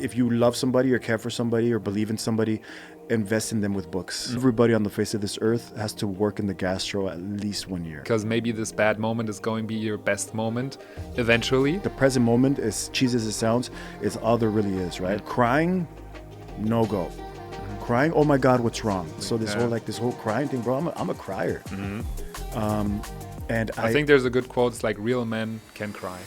if you love somebody or care for somebody or believe in somebody, invest in them with books. Everybody on the face of this earth has to work in the gastro at least 1 year. Because maybe this bad moment is going to be your best moment eventually. The present moment, as cheesy as it sounds, is all there really is, right? Crying, no go. Crying, oh my God, what's wrong? So this whole crying thing, bro, I'm a crier. And I think there's a good quote, it's like, real men can cry.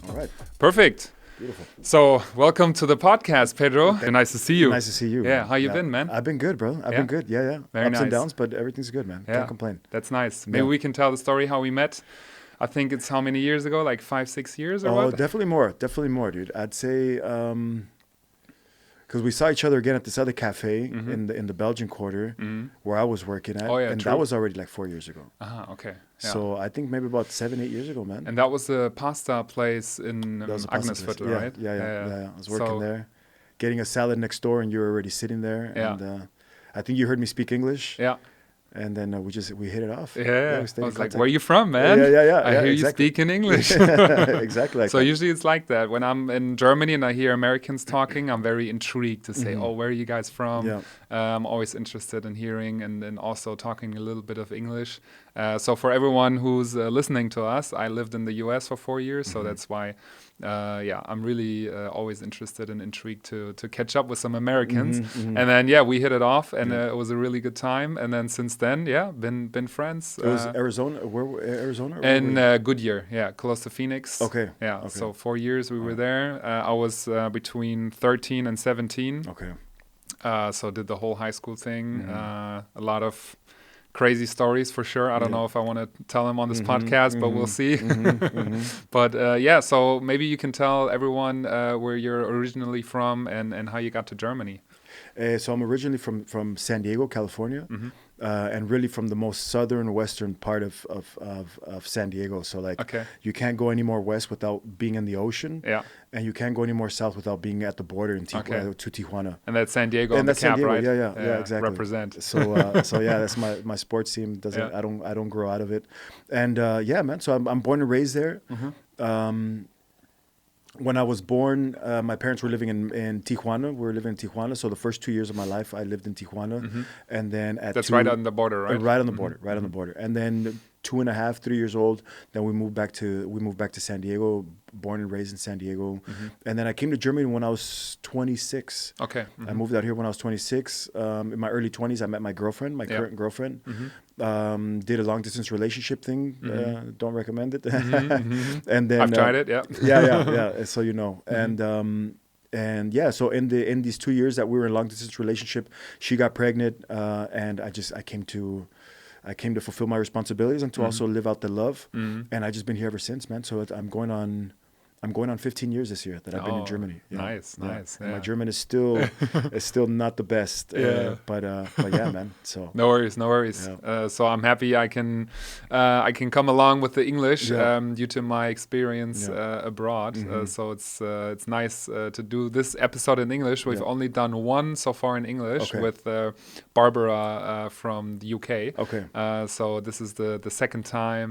All right. Perfect. Beautiful. So, welcome to the podcast, Pedro. Nice to see you. Nice to see you. Yeah, how you been, man? I've been good, bro. I've been good. Yeah. Very Ups nice. and downs, but everything's good, man. Can't complain. That's nice. Maybe we can tell the story how we met. I think it's how many years ago? Like 5-6 years or what? Oh, definitely more, dude. I'd say because we saw each other again at this other cafe in the Belgian Quarter where I was working at. Oh, yeah, and true. that was already like 4 years ago. Okay. Yeah. So I think maybe about 7-8 years ago, man. And that was the pasta place in That was a pasta Agnesviertel, place. right? Yeah. I was working there, getting a salad next door, and you were already sitting there. Yeah. And I think you heard me speak English. Yeah. And then we hit it off. Yeah. We stayed I in was like, contact. where are you from, man? Yeah. I hear exactly. you speak in English. Exactly. Like So that. usually it's like that. When I'm in Germany and I hear Americans talking, I'm very intrigued to say, oh, where are you guys from? Yeah. I'm always interested in hearing and also talking a little bit of English. So for everyone who's listening to us, I lived in the US for 4 years. So that's why, I'm really always interested and intrigued to catch up with some Americans. And then, we hit it off and it was a really good time. And then since then, been friends. It was Arizona. Where Arizona? In Goodyear, close to Phoenix. Okay. So 4 years we were there. I was between 13 and 17. Okay. So did the whole high school thing. A lot of crazy stories for sure. I don't know if I want to tell them on this podcast, but we'll see. But so maybe you can tell everyone where you're originally from and how you got to Germany. So I'm originally from San Diego, California, and really from the most southern western part of San Diego. So you can't go any more west without being in the ocean, and you can't go any more south without being at the border in to Tijuana. And that's San Diego And on the that's San cap, Diego. right? Yeah, exactly. Represent. So that's my sports team. I don't grow out of it, and man. So I'm born and raised there. When I was born, my parents were living in Tijuana. We were living in Tijuana. So the first 2 years of my life, I lived in Tijuana. And then that's right on the border, right? Right on the border, right on the border. And then 2.5, 3 years old, then we moved back to San Diego, born and raised in San Diego. And then I came to Germany when I was 26. Okay. I moved out here when I was 26. In my early 20s, I met my girlfriend, my current girlfriend. Did a long distance relationship thing. Don't recommend it. And then I've tried it. Yeah. yeah. So you know, and so in these 2 years that we were in long distance relationship, she got pregnant, and I came to fulfill my responsibilities and to also live out the love. And I just been here ever since, man. So I'm going on 15 years this year that I've been in Germany. Nice. And my German is still not the best. But yeah, man. So no worries. Yeah. So I'm happy I can come along with the English due to my experience abroad. So it's nice to do this episode in English. We've only done one so far in English with Barbara from the UK. Okay. So this is the second time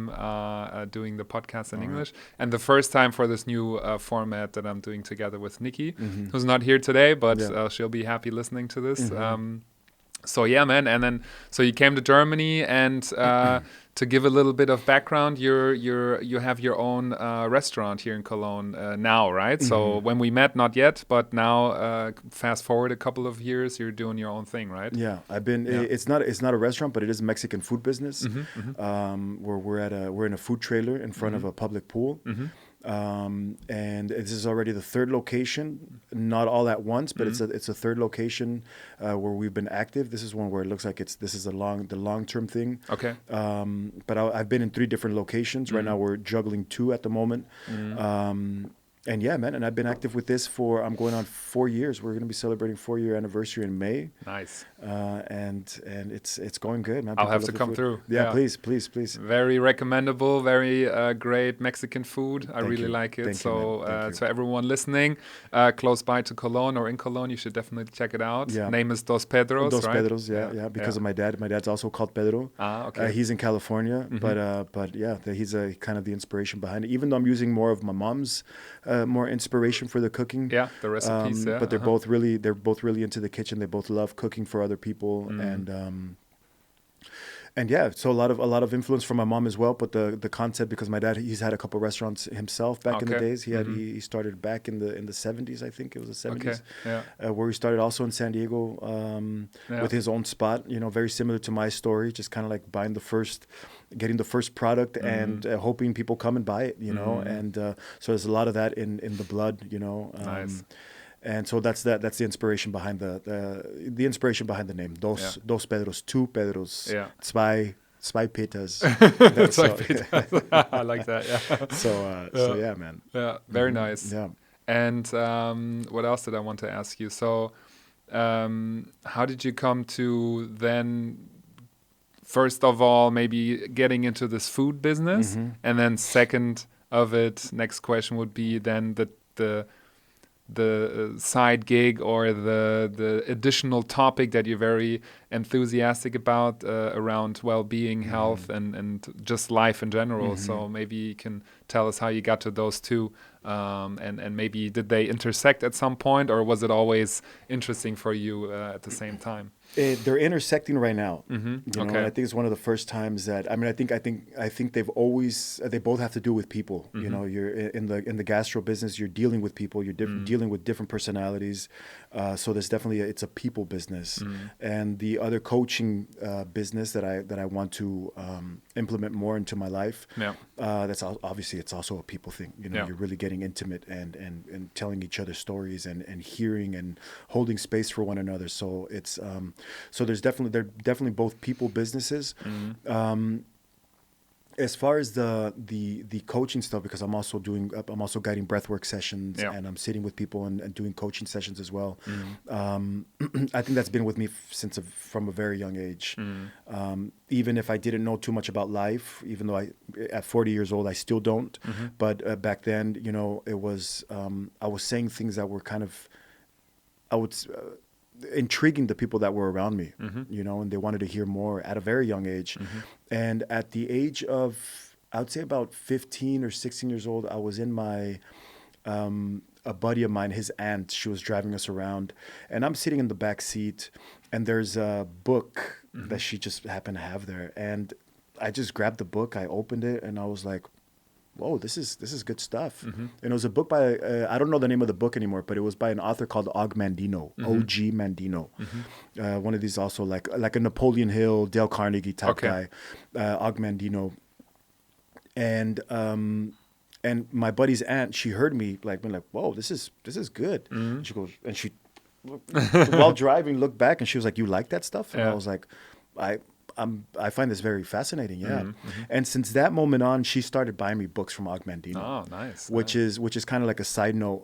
doing the podcast in English, and the first time for this new format that I'm doing together with Nikki, who's not here today, but she'll be happy listening to this. So yeah, man. And then so you came to Germany, and to give a little bit of background, you have your own restaurant here in Cologne now, right? So when we met, not yet, but now fast forward a couple of years, you're doing your own thing, right? Yeah, I've been. It's not a restaurant, but it is a Mexican food business. Where we're in a food trailer in front of a public pool. And this is already the third location, not all at once, but it's a third location where we've been active. This is one where it looks like this is the long-term thing. Okay. But I've been in 3 different locations. Right now we're juggling 2 at the moment. And yeah, man, and I've been active with this I'm going on 4 years. We're going to be celebrating 4-year anniversary in May. Nice. and it's going good, man. I'll People have love to the come food. through. Yeah, please. Very recommendable, very great Mexican food. I Thank really you. like it. Thank you, So, man. Thank you. to everyone listening, close by to Cologne or in Cologne, you should definitely check it out. Yeah. Name is Dos Pedros, Dos right? Pedros, yeah, because of my dad. My dad's also called Pedro. Okay. He's in California, but yeah, he's kind of the inspiration behind it. Even though I'm using more of my mom's more inspiration for the cooking. Yeah, the recipes. But they're both really into the kitchen. They both love cooking for other people, and yeah, so a lot of influence from my mom as well. But the concept, because my dad, he's had a couple restaurants himself back in the days. He started back in the 70s, I think it was the 70s. Okay. Yeah. Where he started also in San Diego with his own spot. Very similar to my story, just kind of like getting the first product and hoping people come and buy it. And so there's a lot of that in the blood. Nice. And so that's the inspiration behind the inspiration behind the name. Dos Pedros, two Pedros, zwei Peters. I like that. Yeah. So yeah, man. Yeah, very nice. Yeah. And what else did I want to ask you? So, how did you come to then? First of all, maybe getting into this food business, and then second of it, next question would be then the side gig or the additional topic that you're very enthusiastic about around well-being, health, and just life in general. So maybe you can tell us how you got to those two, and maybe did they intersect at some point, or was it always interesting for you at the same time? They're intersecting right now. Okay. And I think it's one of the first times that I think they both have to do with people. You're in the gastro business. You're dealing with people. You're dealing with different personalities. So there's definitely it's a people business. And the other coaching business that I want to implement more into my life. Yeah. That's obviously it's also a people thing. You're really getting intimate and telling each other stories and hearing and holding space for one another. So it's so they're definitely both people businesses. As far as the coaching stuff, because I'm also guiding breathwork sessions, and I'm sitting with people and doing coaching sessions as well. I think that's been with me from a very young age. Even if I didn't know too much about life, even though at 40 years old I still don't. But back then, it was I was saying things that were kind of intriguing the people that were around me, and they wanted to hear more at a very young age. And at the age of, I would say about 15 or 16 years old, I was in my, a buddy of mine, his aunt, she was driving us around, and I'm sitting in the back seat, and there's a book that she just happened to have there. And I just grabbed the book, I opened it, and I was like, whoa, this is good stuff. And it was a book by, I don't know the name of the book anymore, but it was by an author called Og Mandino, O.G. Mandino. One of these also like a Napoleon Hill, Dale Carnegie type guy, Og Mandino. And my buddy's aunt, she heard me being like, whoa, this is good. And she goes, and she, while driving, looked back and she was like, you like that stuff? And I was like, I find this very fascinating, And since that moment on, she started buying me books from Og Mandino. Oh, nice. Which is kind of like a side note,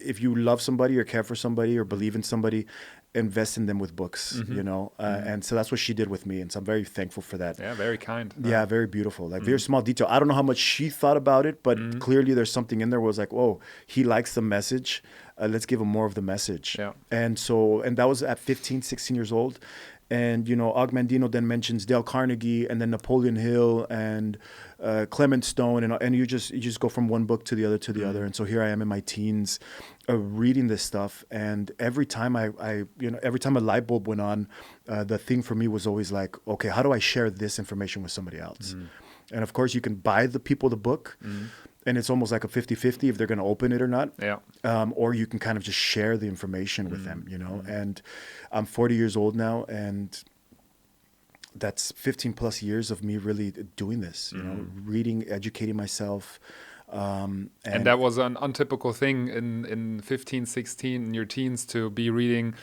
if you love somebody or care for somebody or believe in somebody, invest in them with books, and so that's what she did with me, and so I'm very thankful for that. Yeah, very kind. Yeah, very beautiful, very small detail. I don't know how much she thought about it, but clearly there's something in there where it was like, whoa, he likes the message, let's give him more of the message. And that was at 15, 16 years old. And, Og Mandino then mentions Dale Carnegie and then Napoleon Hill and Clement Stone. And you just go from one book to the other. And so here I am in my teens reading this stuff. And every time every time a light bulb went on, the thing for me was always like, okay, how do I share this information with somebody else? And of course, you can buy the people the book. And it's almost like a 50-50 if they're going to open it or not. Or you can kind of just share the information with them, And I'm 40 years old now, and that's 15 plus years of me really doing this, reading, educating myself, And that was an untypical thing in 15, 16, in your teens, to be reading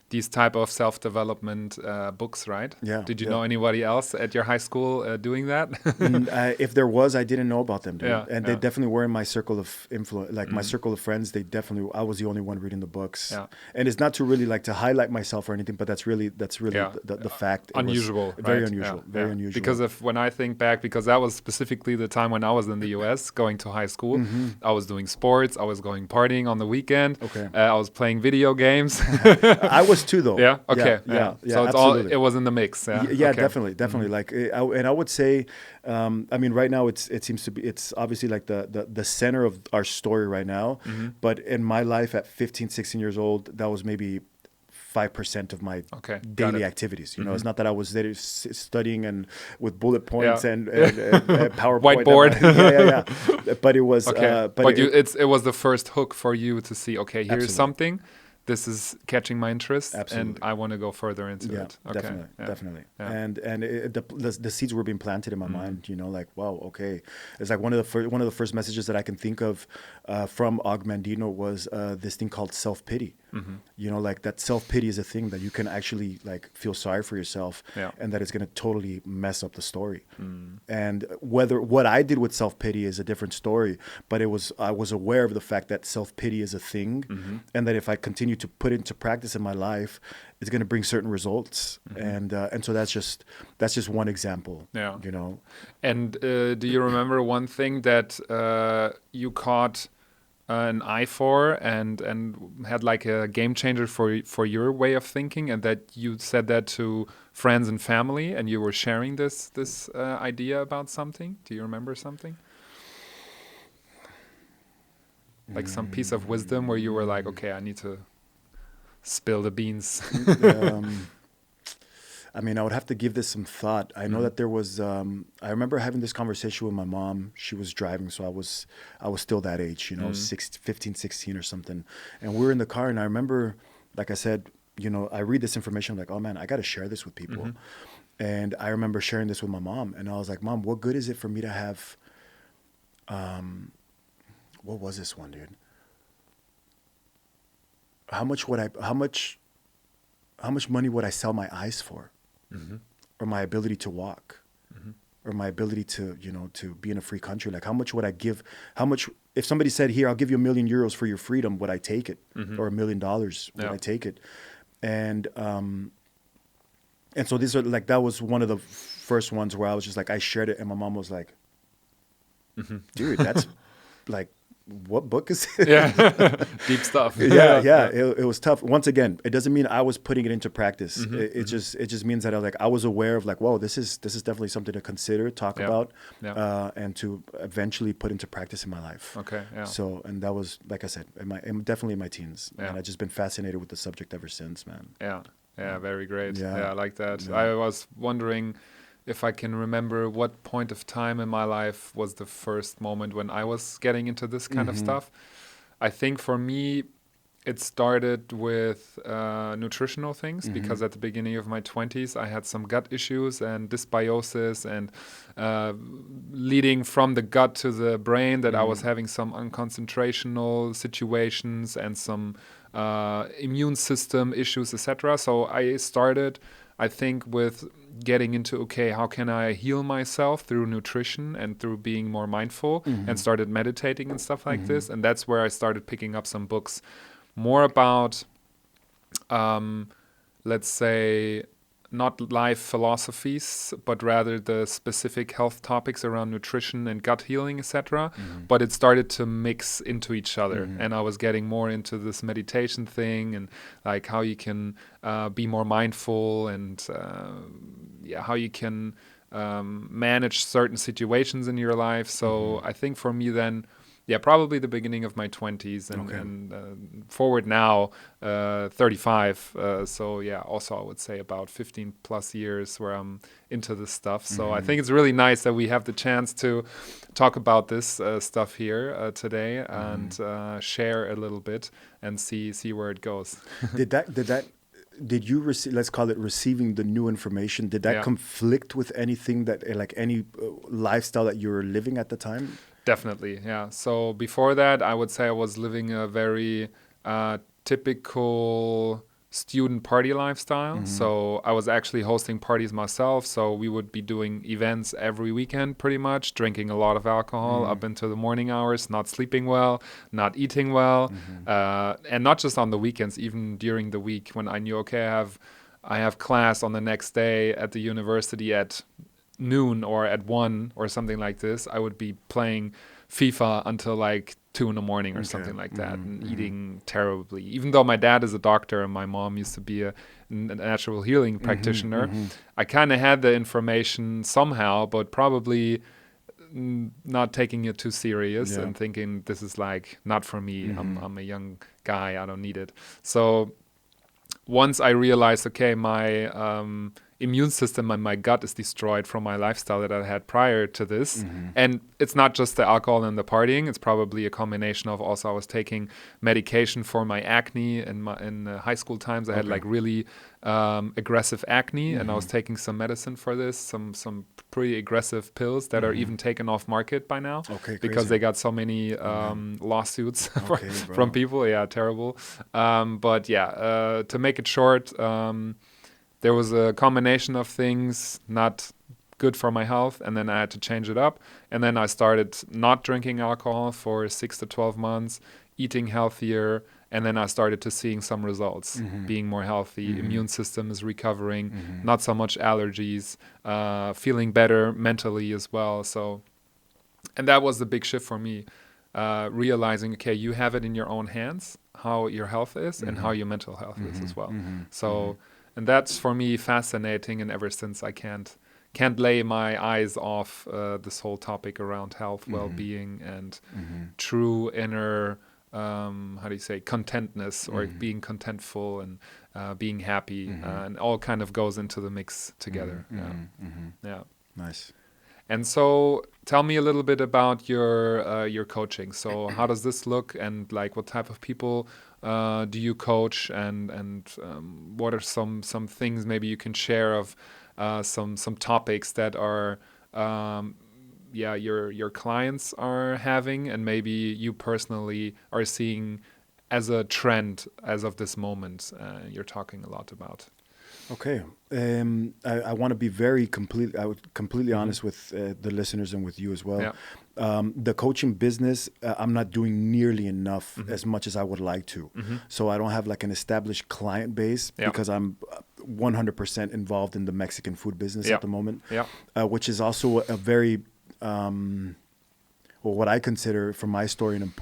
these type of self-development books, right? Yeah. Did you know anybody else at your high school doing that? If there was, I didn't know about them, dude. Yeah, And they definitely were in my circle of influence, like my circle of friends. I was the only one reading the books. Yeah. And it's not to really like to highlight myself or anything, but that's really the fact. Unusual, very right? unusual, very unusual. Because when I think back, because that was specifically the time when I was in the US going to high school. I was doing sports, I was going partying on the weekend. Okay. I was playing video games. I was too, though. Yeah. Okay. Yeah. So absolutely. it was in the mix. Yeah. Yeah. Okay. Definitely. Like, I would say, I mean, right now it seems to be, it's obviously like the center of our story right now. But in my life at 15, 16 years old, that was maybe 5% of my daily activities. You know, it's not that I was there studying and with bullet points and PowerPoint. Whiteboard. But it was. It was the first hook for you to see. Okay, here's Absolutely. something. This is catching my interest, Absolutely. and I want to go further into it. Okay. Definitely. Yeah. And the seeds were being planted in my mind. You know, like, wow, okay. It's like one of the first messages that I can think of from Og Mandino was this thing called self-pity. You know, like that self-pity is a thing that you can actually like feel sorry for yourself, and that it's going to totally mess up the story. And what I did with self-pity is a different story, but I was aware of the fact that self-pity is a thing, and that if I continue to put it into practice in my life, it's going to bring certain results. And so that's just one example. Yeah. You know. And do you remember one thing that you caught an eye for and had like a game changer for your way of thinking, and that you said that to friends and family, and you were sharing this idea about something? Do you remember something? Like some piece of wisdom where you were like, okay, I need to spill the beans. I mean, I would have to give this some thought. I know that there was, I remember having this conversation with my mom. She was driving, so I was still that age, you know, 15, 16 or something. And we were in the car, and I remember, like I said, you know, I read this information, I'm like, oh man, I got to share this with people. And I remember sharing this with my mom, and I was like, Mom, what good is it for me to have, what was this one, dude? How much money would I sell my eyes for? Or my ability to walk, or my ability to, you know, to be in a free country? Like, how much would I give? If somebody said, here, I'll give you €1 million for your freedom, would I take it? Or $1 million, would I take it? And so these are like, that was one of the first ones where I was just like, I shared it, and my mom was like, dude, that's like, what book is it? Yeah, deep stuff. It was tough. Once again, it doesn't mean I was putting it into practice. It just means that I was aware of like, whoa, this is definitely something to consider, talk about, and to eventually put into practice in my life. Okay. Yeah. So, and that was, like I said, definitely in my teens, and I've just been fascinated with the subject ever since, man. Yeah, very great. Yeah. I like that. Yeah. I was wondering if I can remember what point of time in my life was the first moment when I was getting into this kind of stuff. I think for me, it started with nutritional things, because at the beginning of my 20s, I had some gut issues and dysbiosis, and leading from the gut to the brain, that I was having some unconcentrational situations and some immune system issues, etc. So I started, I think, with getting into, okay, how can I heal myself through nutrition and through being more mindful, and started meditating and stuff like this. And that's where I started picking up some books more about, let's say, not life philosophies, but rather the specific health topics around nutrition and gut healing, etc. But it started to mix into each other, and I was getting more into this meditation thing, and like how you can be more mindful, and how you can manage certain situations in your life. So I think for me then, probably the beginning of my 20s, and forward now, 35. So also I would say about 15 plus years where I'm into this stuff. So I think it's really nice that we have the chance to talk about this stuff here today, and share a little bit and see where it goes. Did you receive, let's call it receiving the new information, did that conflict with anything that, like any lifestyle that you were living at the time? Definitely, yeah. So before that, I would say I was living a very typical student party lifestyle. So I was actually hosting parties myself. So we would be doing events every weekend pretty much, drinking a lot of alcohol up into the morning hours, not sleeping well, not eating well, and not just on the weekends, even during the week when I knew, okay, I have class on the next day at the university at noon or at 1 or something like this. I would be playing FIFA until like 2 in the morning or something like that, and eating terribly. Even though my dad is a doctor and my mom used to be a natural healing practitioner, I kind of had the information somehow, but probably not taking it too serious and thinking this is like not for me. I'm a young guy. I don't need it. So once I realized, okay, my immune system and my gut is destroyed from my lifestyle that I had prior to this. And it's not just the alcohol and the partying. It's probably a combination of also I was taking medication for my acne in high school times. I had like really aggressive acne, and I was taking some medicine for this, some pretty aggressive pills that are even taken off market by now because they got so many lawsuits from people. Yeah, terrible. But yeah, to make it short, there was a combination of things not good for my health, and then I had to change it up. And then I started not drinking alcohol for 6 to 12 months, eating healthier, and then I started to seeing some results, being more healthy, immune system is recovering, not so much allergies, feeling better mentally as well. So, and that was the big shift for me, realizing, okay, you have it in your own hands, how your health is and how your mental health is as well. So, and that's for me fascinating, and ever since I can't lay my eyes off this whole topic around health, well-being, and true inner how do you say, contentness, or being contentful and being happy, and all kind of goes into the mix together. Yeah. Nice. And so tell me a little bit about your coaching. So how does this look, and like what type of people do you coach, and what are some things maybe you can share of some topics that are your clients are having, and maybe you personally are seeing as a trend as of this moment you're talking a lot about. Okay. I want to be completely honest with the listeners and with you as well. Yeah. The coaching business, I'm not doing nearly enough as much as I would like to. So I don't have like an established client base because I'm 100% involved in the Mexican food business at the moment, which is also a very, what I consider from my story an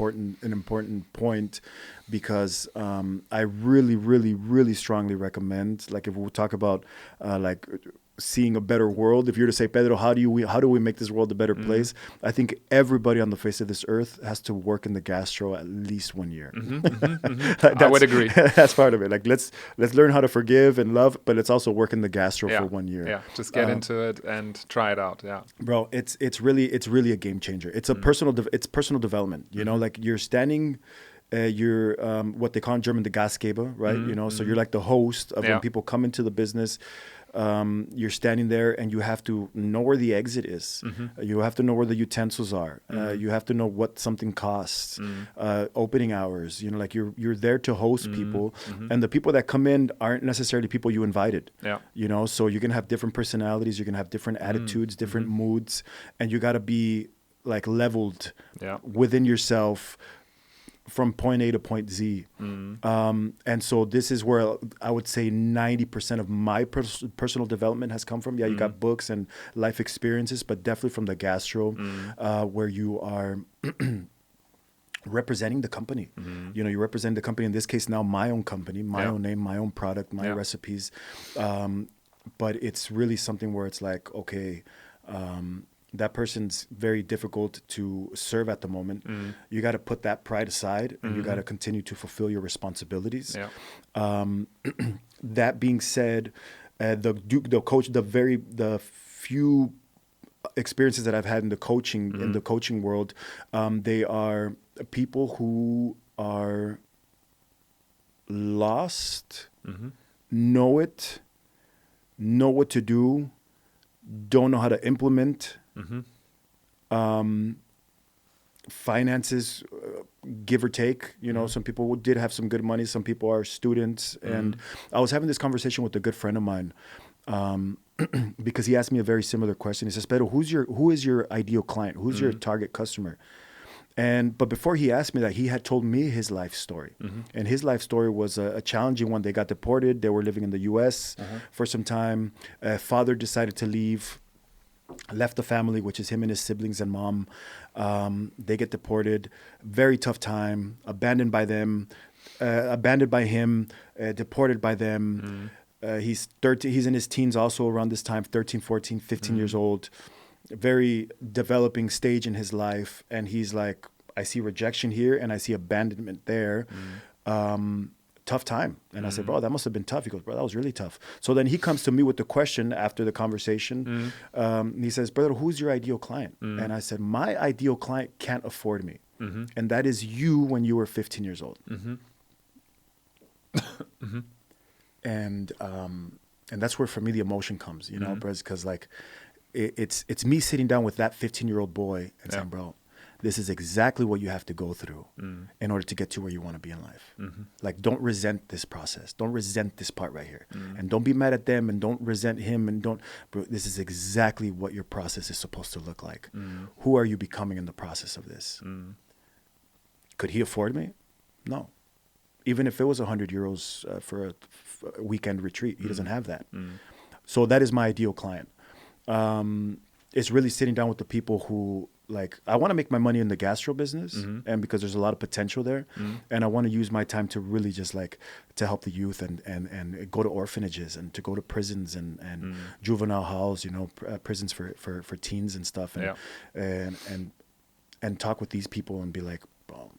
important point, because I really, really, really strongly recommend, like if we talk about like seeing a better world, if you're to say, Pedro, how do we make this world a better place? I think everybody on the face of this earth has to work in the gastro at least 1 year. I would agree. That's part of it. Like let's learn how to forgive and love, but let's also work in the gastro for 1 year. Yeah, just get into it and try it out. Yeah, bro, it's really a game changer. It's a personal development. You know, like you're standing. You're what they call in German the Gastgeber, right? You know, so you're like the host of when people come into the business. You're standing there, and you have to know where the exit is. You have to know where the utensils are. You have to know what something costs. Opening hours. You know, like you're there to host people, and the people that come in aren't necessarily people you invited. Yeah. You know, so you can have different personalities. You can have different attitudes, different moods, and you got to be like leveled within yourself from point A to point Z. And so this is where I would say 90% of my personal development has come from. Yeah, you got books and life experiences, but definitely from the gastro, where you are representing the company. You know, you represent the company, in this case now my own company, my own name, my own product, my recipes. But it's really something where it's like, okay, that person's very difficult to serve at the moment. You got to put that pride aside, and you got to continue to fulfill your responsibilities. That being said, the few experiences that I've had in the coaching world, they are people who are lost, know what to do, don't know how to implement, finances, give or take, some people did have some good money. Some people are students. And I was having this conversation with a good friend of mine, because he asked me a very similar question. He says, Pedro, who is your ideal client? Who's your target customer? But before he asked me that, he had told me his life story. And his life story was a challenging one. They got deported. They were living in the U.S. For some time. Father decided to leave, left the family, which is him and his siblings and mom. They get deported. Very tough time. Abandoned by them. Abandoned by him. Deported by them. He's 13. He's in his teens also around this time, 13, 14, 15 years old. Very developing stage in his life. And he's like, I see rejection here and I see abandonment there. Tough time. And I said, bro, that must have been tough. He goes, bro, that was really tough. So then he comes to me with the question after the conversation. He says, brother, who's your ideal client? And I said, my ideal client can't afford me. And that is you when you were 15 years old. And that's where for me the emotion comes, because like it's me sitting down with that 15-year-old boy and saying, bro, this is exactly what you have to go through in order to get to where you want to be in life. Like, don't resent this process. Don't resent this part right here. And don't be mad at them and don't resent him and bro, this is exactly what your process is supposed to look like. Who are you becoming in the process of this? Could he afford me? No. Even if it was 100 euros for a weekend retreat, he doesn't have that. So that is my ideal client. It's really sitting down with the people who, like, I want to make my money in the gastro business, and because there's a lot of potential there, and I want to use my time to really just like to help the youth and go to orphanages and to go to prisons and juvenile halls, prisons for teens and stuff, and talk with these people and be like, oh,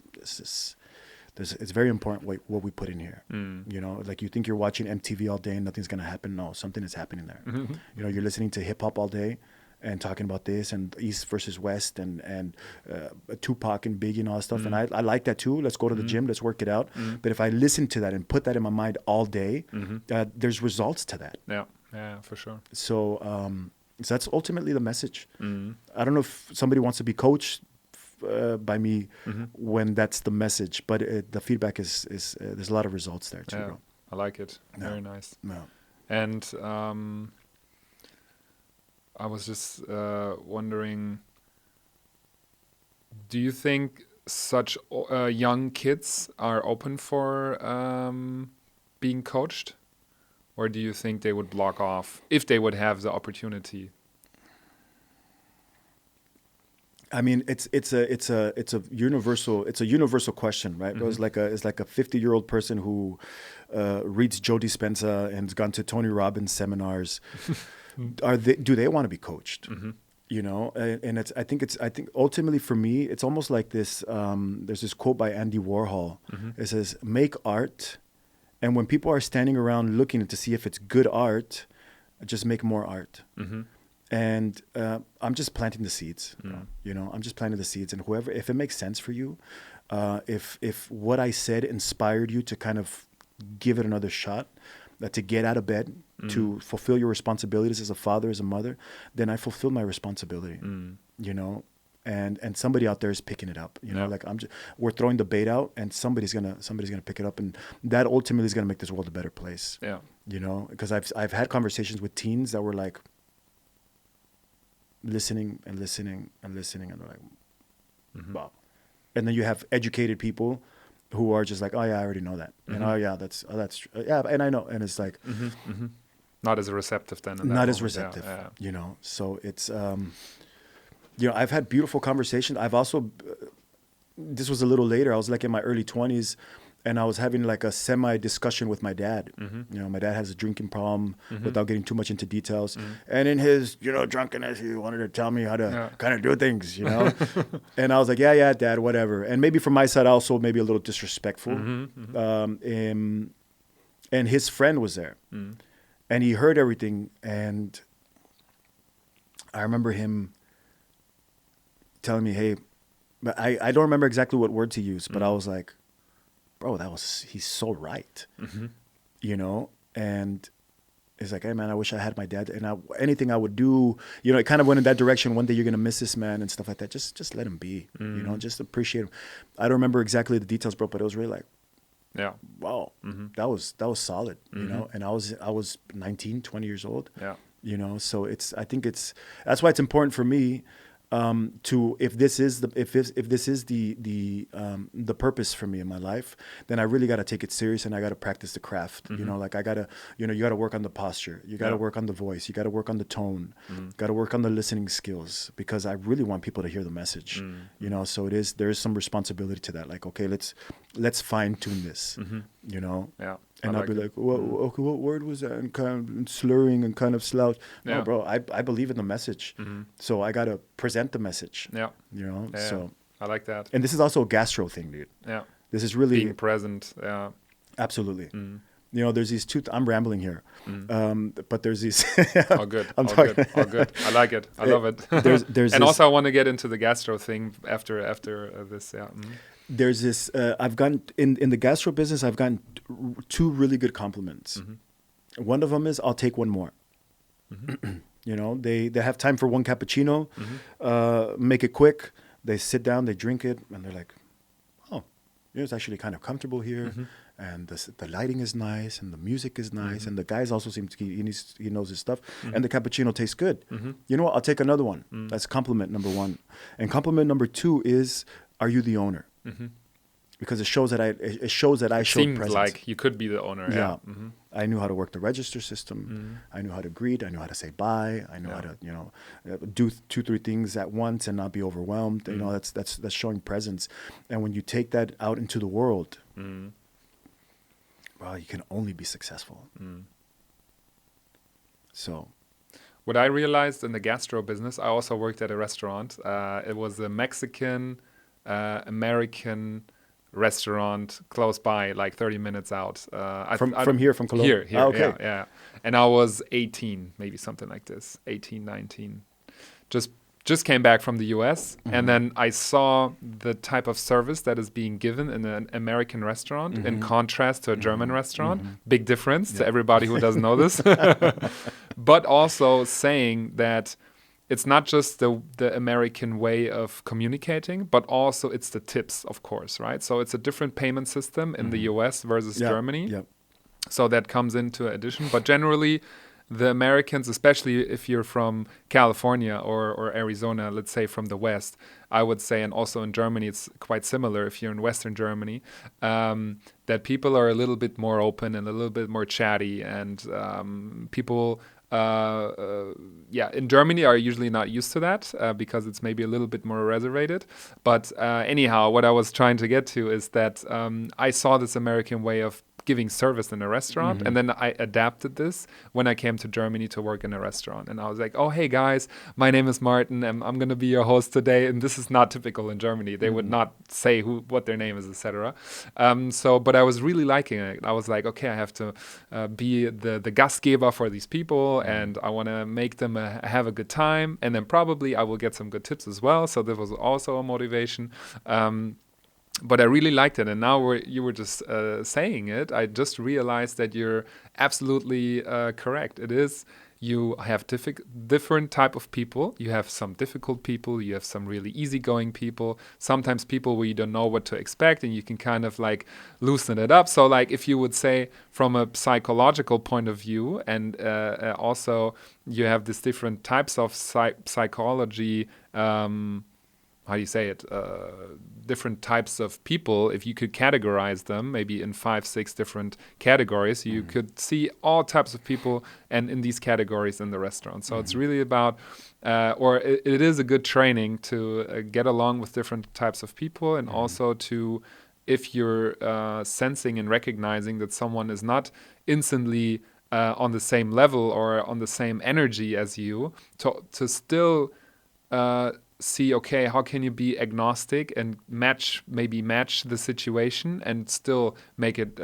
it's very important what we put in here. Like, you think you're watching MTV all day and nothing's going to happen. No, something is happening there. You're listening to hip hop all day and talking about this and East versus West and Tupac and Biggie and all that stuff. And I like that too. Let's go to the gym. Let's work it out. But if I listen to that and put that in my mind all day, there's results to that. Yeah, for sure. So that's ultimately the message. I don't know if somebody wants to be coached by me when that's the message, but the feedback is there's a lot of results there too, bro. I like it. Very nice. Yeah. And I was just wondering, do you think such young kids are open for being coached, or do you think they would block off if they would have the opportunity? I mean, it's a universal question, right? It's like a 50-year-old person who reads Joe Dispenza and has gone to Tony Robbins seminars. Do they want to be coached? And I think ultimately for me, it's almost like this. There's this quote by Andy Warhol. It says, "Make art, and when people are standing around looking to see if it's good art, just make more art." And I'm just planting the seeds. I'm just planting the seeds, and whoever, if it makes sense for you, if what I said inspired you to kind of give it another shot, to get out of bed, to fulfill your responsibilities as a father, as a mother, then I fulfilled my responsibility. And somebody out there is picking it up. Like we're throwing the bait out, and somebody's gonna pick it up, and that ultimately is gonna make this world a better place. Because I've had conversations with teens that were like, listening, and they're like, wow. And then you have educated people who are just like, oh yeah, I already know that, and oh yeah, that's and I know, and it's like not as receptive then. Not as receptive, So it's I've had beautiful conversations. I've also this was a little later. I was like in my early 20s. And I was having like a semi-discussion with my dad. My dad has a drinking problem, without getting too much into details. And in his, drunkenness, he wanted to tell me how to kind of do things, And I was like, yeah, dad, whatever. And maybe from my side, also maybe a little disrespectful. And his friend was there. And he heard everything. And I remember him telling me, hey, but I don't remember exactly what words he used, but I was like, bro, he's so right, and It's like, hey man, I wish I had my dad, and anything I would do, you know, it kind of went in that direction. One day you're gonna miss this man and stuff like that. Just let him be, you know, just appreciate him. I don't remember exactly the details, bro, but it was really like, Yeah. wow, that was solid, you know. And I was 19, 20 years old, you know. So I think that's why it's important for me to, if this is the purpose for me in my life, then I really got to take it serious, and I got to practice the craft. You know, like I gotta, you know, you got to work on the posture, you got to work on the voice, you got to work on the tone, got to work on the listening skills, because I really want people to hear the message. You know, so there is some responsibility to that. Like, okay, let's fine tune this. You know. Yeah. And I'll be like, what word was that? And kind of slurring and kind of slouch. No, bro, I believe in the message. So I got to present the message. Yeah. You know, so. I like that. And this is also a gastro thing, dude. Yeah. This is really. Being present. Yeah. Absolutely. You know, there's these I'm rambling here. But there's these. All good. All good. I like it. I love it. There's and also I want to get into the gastro thing after this. Yeah. There's this, I've gotten, in the gastro business, I've gotten 2 really good compliments. One of them is, I'll take one more. You know, they have time for one cappuccino, make it quick. They sit down, they drink it, and they're like, oh, it's actually kind of comfortable here. And the lighting is nice, and the music is nice, and the guys also seem to, he knows his stuff, and the cappuccino tastes good. You know what, I'll take another one. That's compliment number 1. And compliment number 2 is, are you the owner? Because it shows that I showed presence. Seems like you could be the owner. Yeah. I knew how to work the register system. I knew how to greet. I knew how to say bye. I knew how to, you know, do 2-3 things at once and not be overwhelmed. You know, that's showing presence. And when you take that out into the world, well, you can only be successful. So. What I realized in the gastro business, I also worked at a restaurant. It was a Mexican American restaurant close by, like 30 minutes out. From Cologne? Here, oh, okay. Yeah. And I was 18, maybe something like this, 18, 19. Just came back from the US, and then I saw the type of service that is being given in an American restaurant in contrast to a German restaurant. Big difference to everybody who doesn't know this. But also saying that it's not just the American way of communicating, but also it's the tips, of course, right? So it's a different payment system in the US versus Germany. So that comes into addition. But generally, the Americans, especially if you're from California or Arizona, let's say from the West, I would say, and also in Germany, it's quite similar if you're in Western Germany, that people are a little bit more open and a little bit more chatty, and people... in Germany are usually not used to that because it's maybe a little bit more reservated. But anyhow, what I was trying to get to is that I saw this American way of giving service in a restaurant, and then I adapted this when I came to Germany to work in a restaurant. And I was like, oh, hey guys, my name is Martin, and I'm going to be your host today. And this is not typical in Germany. They would not say what their name is, etc. But I was really liking it. I was like, okay, I have to be the Gastgeber for these people, and I want to make them have a good time. And then probably I will get some good tips as well. So that was also a motivation. But I really liked it, and now you were just saying it, I just realized that you're absolutely correct. It is, you have different type of people. You have some difficult people, you have some really easygoing people, sometimes people where you don't know what to expect, and you can kind of like loosen it up. So like if you would say from a psychological point of view, and also you have these different types of psychology, how do you say it? Different types of people, if you could categorize them maybe in 5-6 different categories, you could see all types of people and in these categories in the restaurant. So it's really about, it is a good training to get along with different types of people, and also to, if you're sensing and recognizing that someone is not instantly on the same level or on the same energy as you, to still see, okay, how can you be agnostic and match the situation and still make it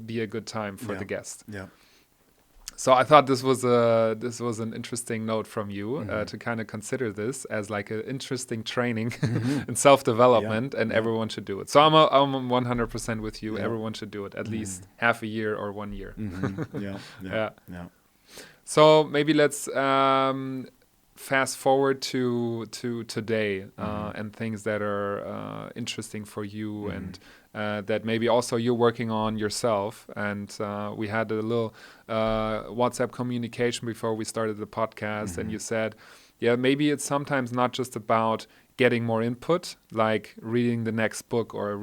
be a good time for the guest. Yeah. So I thought this was an interesting note from you to kind of consider this as like an interesting training in self-development, and everyone should do it. So I'm 100% with you. Everyone should do it at least half a year or 1 year. Yeah. So maybe let's fast forward to today and things that are interesting for you and that maybe also you're working on yourself. And we had a little WhatsApp communication before we started the podcast, and you said, yeah, maybe it's sometimes not just about getting more input, like reading the next book or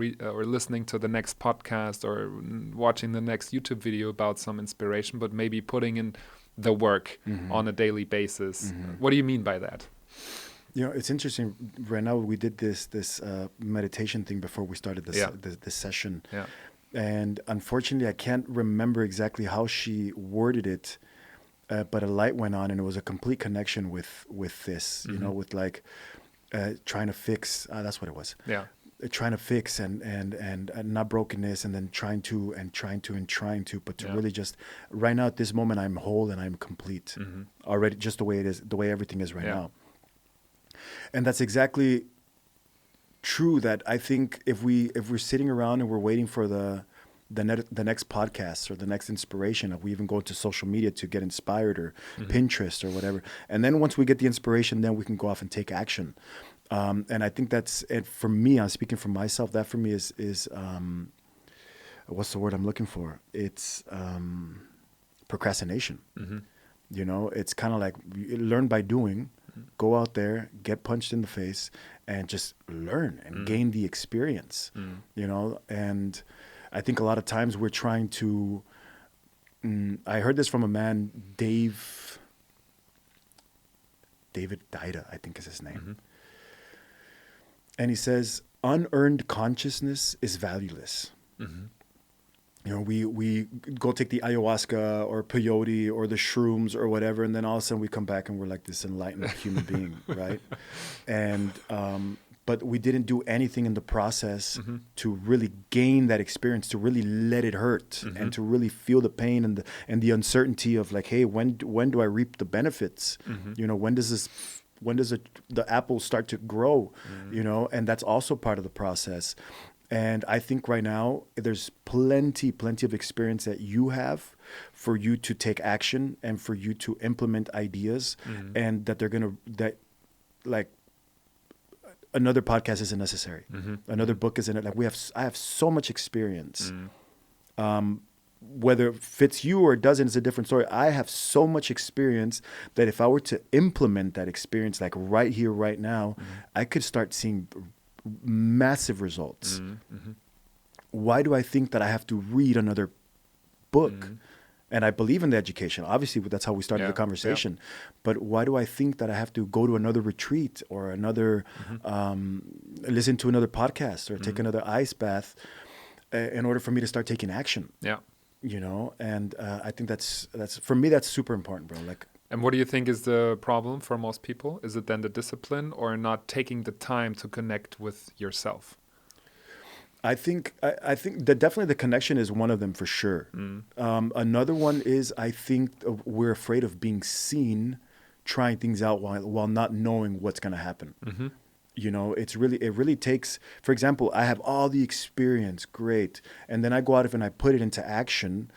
listening to the next podcast or watching the next YouTube video about some inspiration, but maybe putting in the work on a daily basis. What do you mean by that? You know, it's interesting. Right now, we did this meditation thing before we started this session. Yeah. And unfortunately, I can't remember exactly how she worded it, but a light went on, and it was a complete connection with this, you know, with like trying to fix, that's what it was. Yeah. Trying to fix and not brokenness, and then trying to, but to really just right now at this moment, I'm whole and I'm complete already, just the way it is, the way everything is right now. And that's exactly true. That I think if we're sitting around and we're waiting for the next podcast or the next inspiration, if we even go to social media to get inspired or Pinterest or whatever, and then once we get the inspiration, then we can go off and take action. And I think that's it for me. I'm speaking for myself. That for me is what's the word I'm looking for? It's procrastination. You know, it's kind of like learn by doing. Go out there, get punched in the face, and just learn and gain the experience. You know, and I think a lot of times we're trying to. I heard this from a man, David Dida, I think is his name. And he says, unearned consciousness is valueless. You know, we go take the ayahuasca or peyote or the shrooms or whatever, and then all of a sudden we come back and we're like this enlightened human being, right? And but we didn't do anything in the process to really gain that experience, to really let it hurt, and to really feel the pain and the uncertainty of like, hey, when do I reap the benefits? You know, when does the apple start to grow? You know, and that's also part of the process. And I think right now there's plenty of experience that you have for you to take action and for you to implement ideas, and that like another podcast isn't necessary. Another book isn't it. Like I have so much experience. Whether it fits you or it doesn't is a different story. I have so much experience that if I were to implement that experience, like right here, right now, I could start seeing massive results. Why do I think that I have to read another book? And I believe in the education. Obviously, that's how we started the conversation. But why do I think that I have to go to another retreat or another, listen to another podcast or take another ice bath in order for me to start taking action? Yeah. You know, and I think that's for me, that's super important, bro. Like. And what do you think is the problem for most people? Is it then the discipline or not taking the time to connect with yourself? I think that definitely the connection is one of them for sure. Another one is I think we're afraid of being seen trying things out while not knowing what's going to happen. You know, it really takes, for example, I have all the experience, great. And then I go out and I put it into action.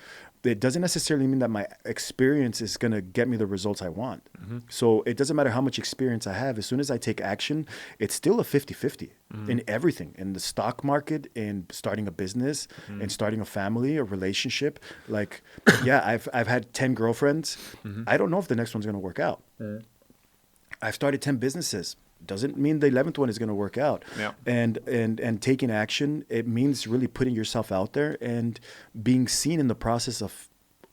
It doesn't necessarily mean that my experience is going to get me the results I want. So it doesn't matter how much experience I have. As soon as I take action, it's still a 50-50 in everything, in the stock market, in starting a business, in starting a family, a relationship. Like, yeah, I've had 10 girlfriends. I don't know if the next one's going to work out. I've started 10 businesses. Doesn't mean the 11th one is going to work out. And taking action, it means really putting yourself out there and being seen in the process of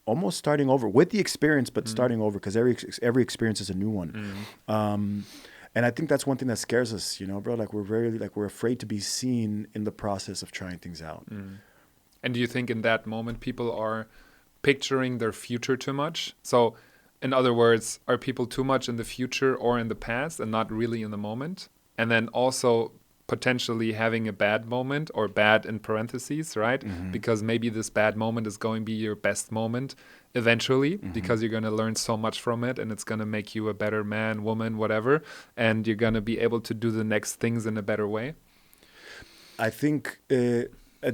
almost starting over with the experience, but starting over, because every experience is a new one. And I think that's one thing that scares us, you know, bro. Like we're afraid to be seen in the process of trying things out. And do you think in that moment people are picturing their future too much? So in other words, are people too much in the future or in the past and not really in the moment? And then also potentially having a bad moment, or bad in parentheses, right? Because maybe this bad moment is going to be your best moment eventually, because you're going to learn so much from it and it's going to make you a better man, woman, whatever. And you're going to be able to do the next things in a better way. I think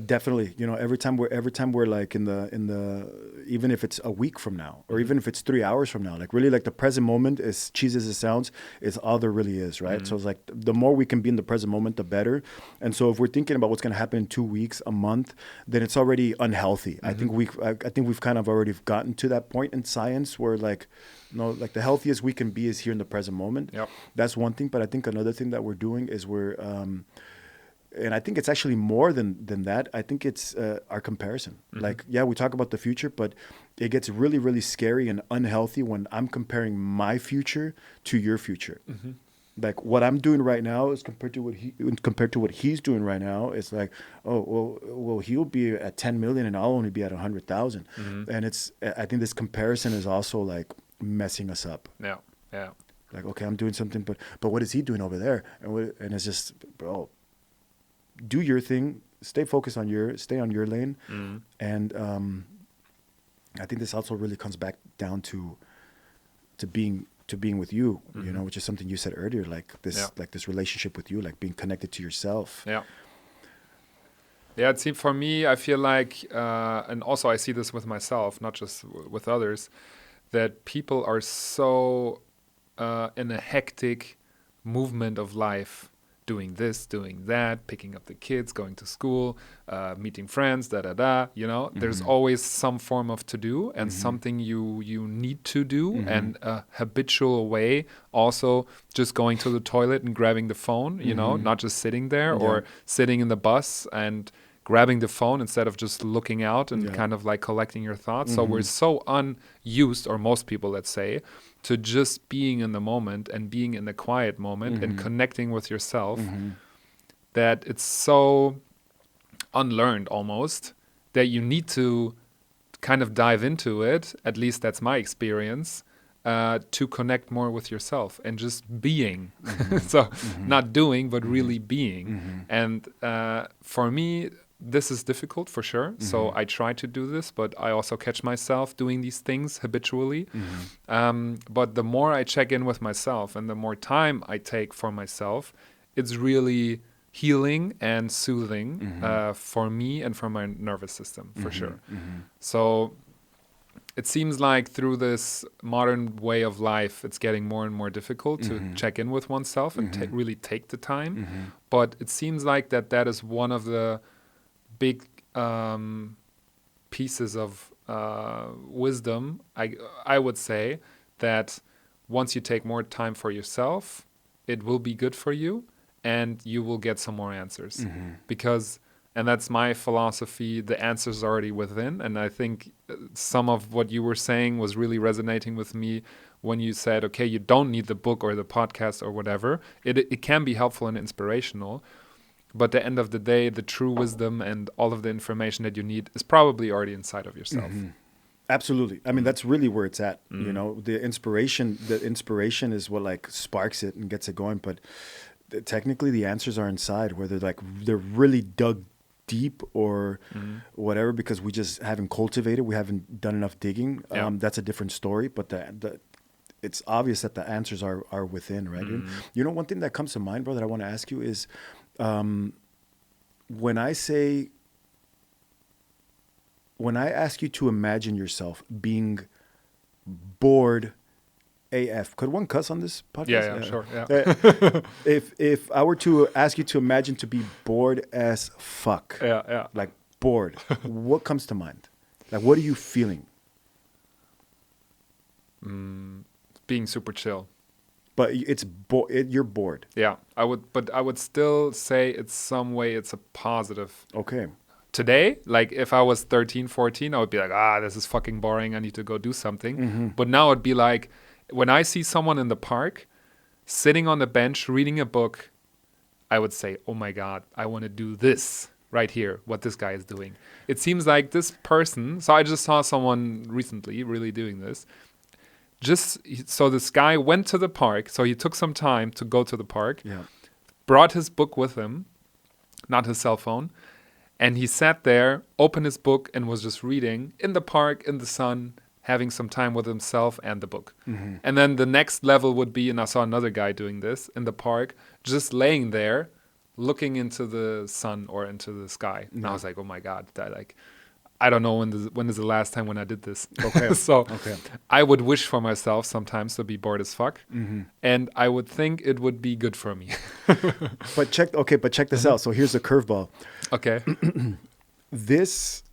Definitely, every time we're like in the even if it's a week from now, or even if it's 3 hours from now, like really, like the present moment, as cheesy as it sounds, is all there really is, right? So it's like the more we can be in the present moment, the better. And so if we're thinking about what's going to happen in 2 weeks, a month, then it's already unhealthy. I think we've kind of already gotten to that point in science where like, like the healthiest we can be is here in the present moment. Yep. That's one thing. But I think another thing that we're doing is and I think it's actually more than that. I think it's our comparison. Like, yeah, we talk about the future, but it gets really, really scary and unhealthy when I'm comparing my future to your future. Like what I'm doing right now is compared to what he's doing right now. It's like, oh, well, he'll be at 10 million and I'll only be at 100,000. And I think this comparison is also like messing us up. Yeah. Like, okay, I'm doing something, but what is he doing over there? And it's just, bro, do your thing, stay focused on stay on your lane. And I think this also really comes back down to being with you, which is something you said earlier, like this relationship with you, like being connected to yourself. Yeah, it seems for me, I feel like, and also I see this with myself, not just with others, that people are so in a hectic movement of life, doing this, doing that, picking up the kids, going to school, meeting friends, There's always some form of to-do and something you need to do, and a habitual way. Also, just going to the toilet and grabbing the phone, not just sitting there or sitting in the bus and grabbing the phone instead of just looking out and kind of like collecting your thoughts. So we're so unused, or most people, let's say, to just being in the moment and being in the quiet moment and connecting with yourself, that it's so unlearned almost, that you need to kind of dive into it, at least that's my experience, to connect more with yourself and just being. So not doing, but really being. And for me, this is difficult for sure. So I try to do this, but I also catch myself doing these things habitually. But the more I check in with myself and the more time I take for myself, it's really healing and soothing for me and for my nervous system, for sure. So it seems like through this modern way of life, it's getting more and more difficult to check in with oneself and really take the time. But it seems like that is one of the big pieces of wisdom, I would say, that once you take more time for yourself, it will be good for you and you will get some more answers. Because, and that's my philosophy, the answers are already within. And I think some of what you were saying was really resonating with me when you said, okay, you don't need the book or the podcast or whatever. It can be helpful and inspirational. But at the end of the day, the true wisdom and all of the information that you need is probably already inside of yourself. Absolutely. I mean, that's really where it's at. The inspiration is what like sparks it and gets it going. But technically the answers are inside, whether like they're really dug deep or whatever, because we just haven't cultivated, we haven't done enough digging. That's a different story. But it's obvious that the answers are within, right? One thing that comes to mind, bro, that I want to ask you is, when I ask you to imagine yourself being bored AF, could one cuss on this podcast? Yeah, sure. Yeah. If I were to ask you to imagine to be bored as fuck, like bored, what comes to mind? Like, what are you feeling? Being super chill. But you're bored. Yeah, I would still say it's a positive. Okay. Today, like if I was 13, 14, I would be like, this is fucking boring. I need to go do something. But now it'd be like, when I see someone in the park, sitting on the bench, reading a book, I would say, oh my God, I want to do this right here, what this guy is doing. It seems like this person, so I just saw someone recently really doing this. So this guy went to the park, so he took some time to go to the park, brought his book with him, not his cell phone, and he sat there, opened his book, and was just reading in the park, in the sun, having some time with himself and the book. And then the next level would be, and I saw another guy doing this in the park, just laying there, looking into the sun or into the sky. And I was like, oh my God, I don't know when is the last time when I did this. Okay. So Okay. I would wish for myself sometimes to be bored as fuck. And I would think it would be good for me. But check this out. So here's the curveball. Okay. This,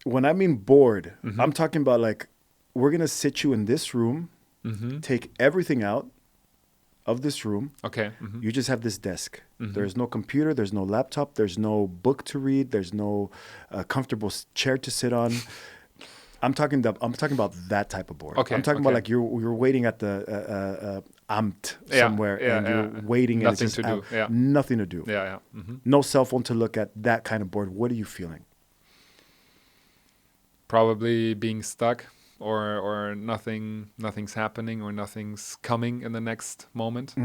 when I mean bored, I'm talking about like, we're going to sit you in this room, take everything out of this room. Okay. You just have this desk. There's no computer. There's no laptop. There's no book to read. There's no comfortable chair to sit on. I'm talking about that type of board. Okay. I'm talking about like you're waiting at the Amt somewhere and you're waiting and nothing it's to just do. Yeah. Nothing to do. Yeah. No cell phone to look at. That kind of board. What are you feeling? Probably being stuck or nothing's happening or nothing's coming in the next moment.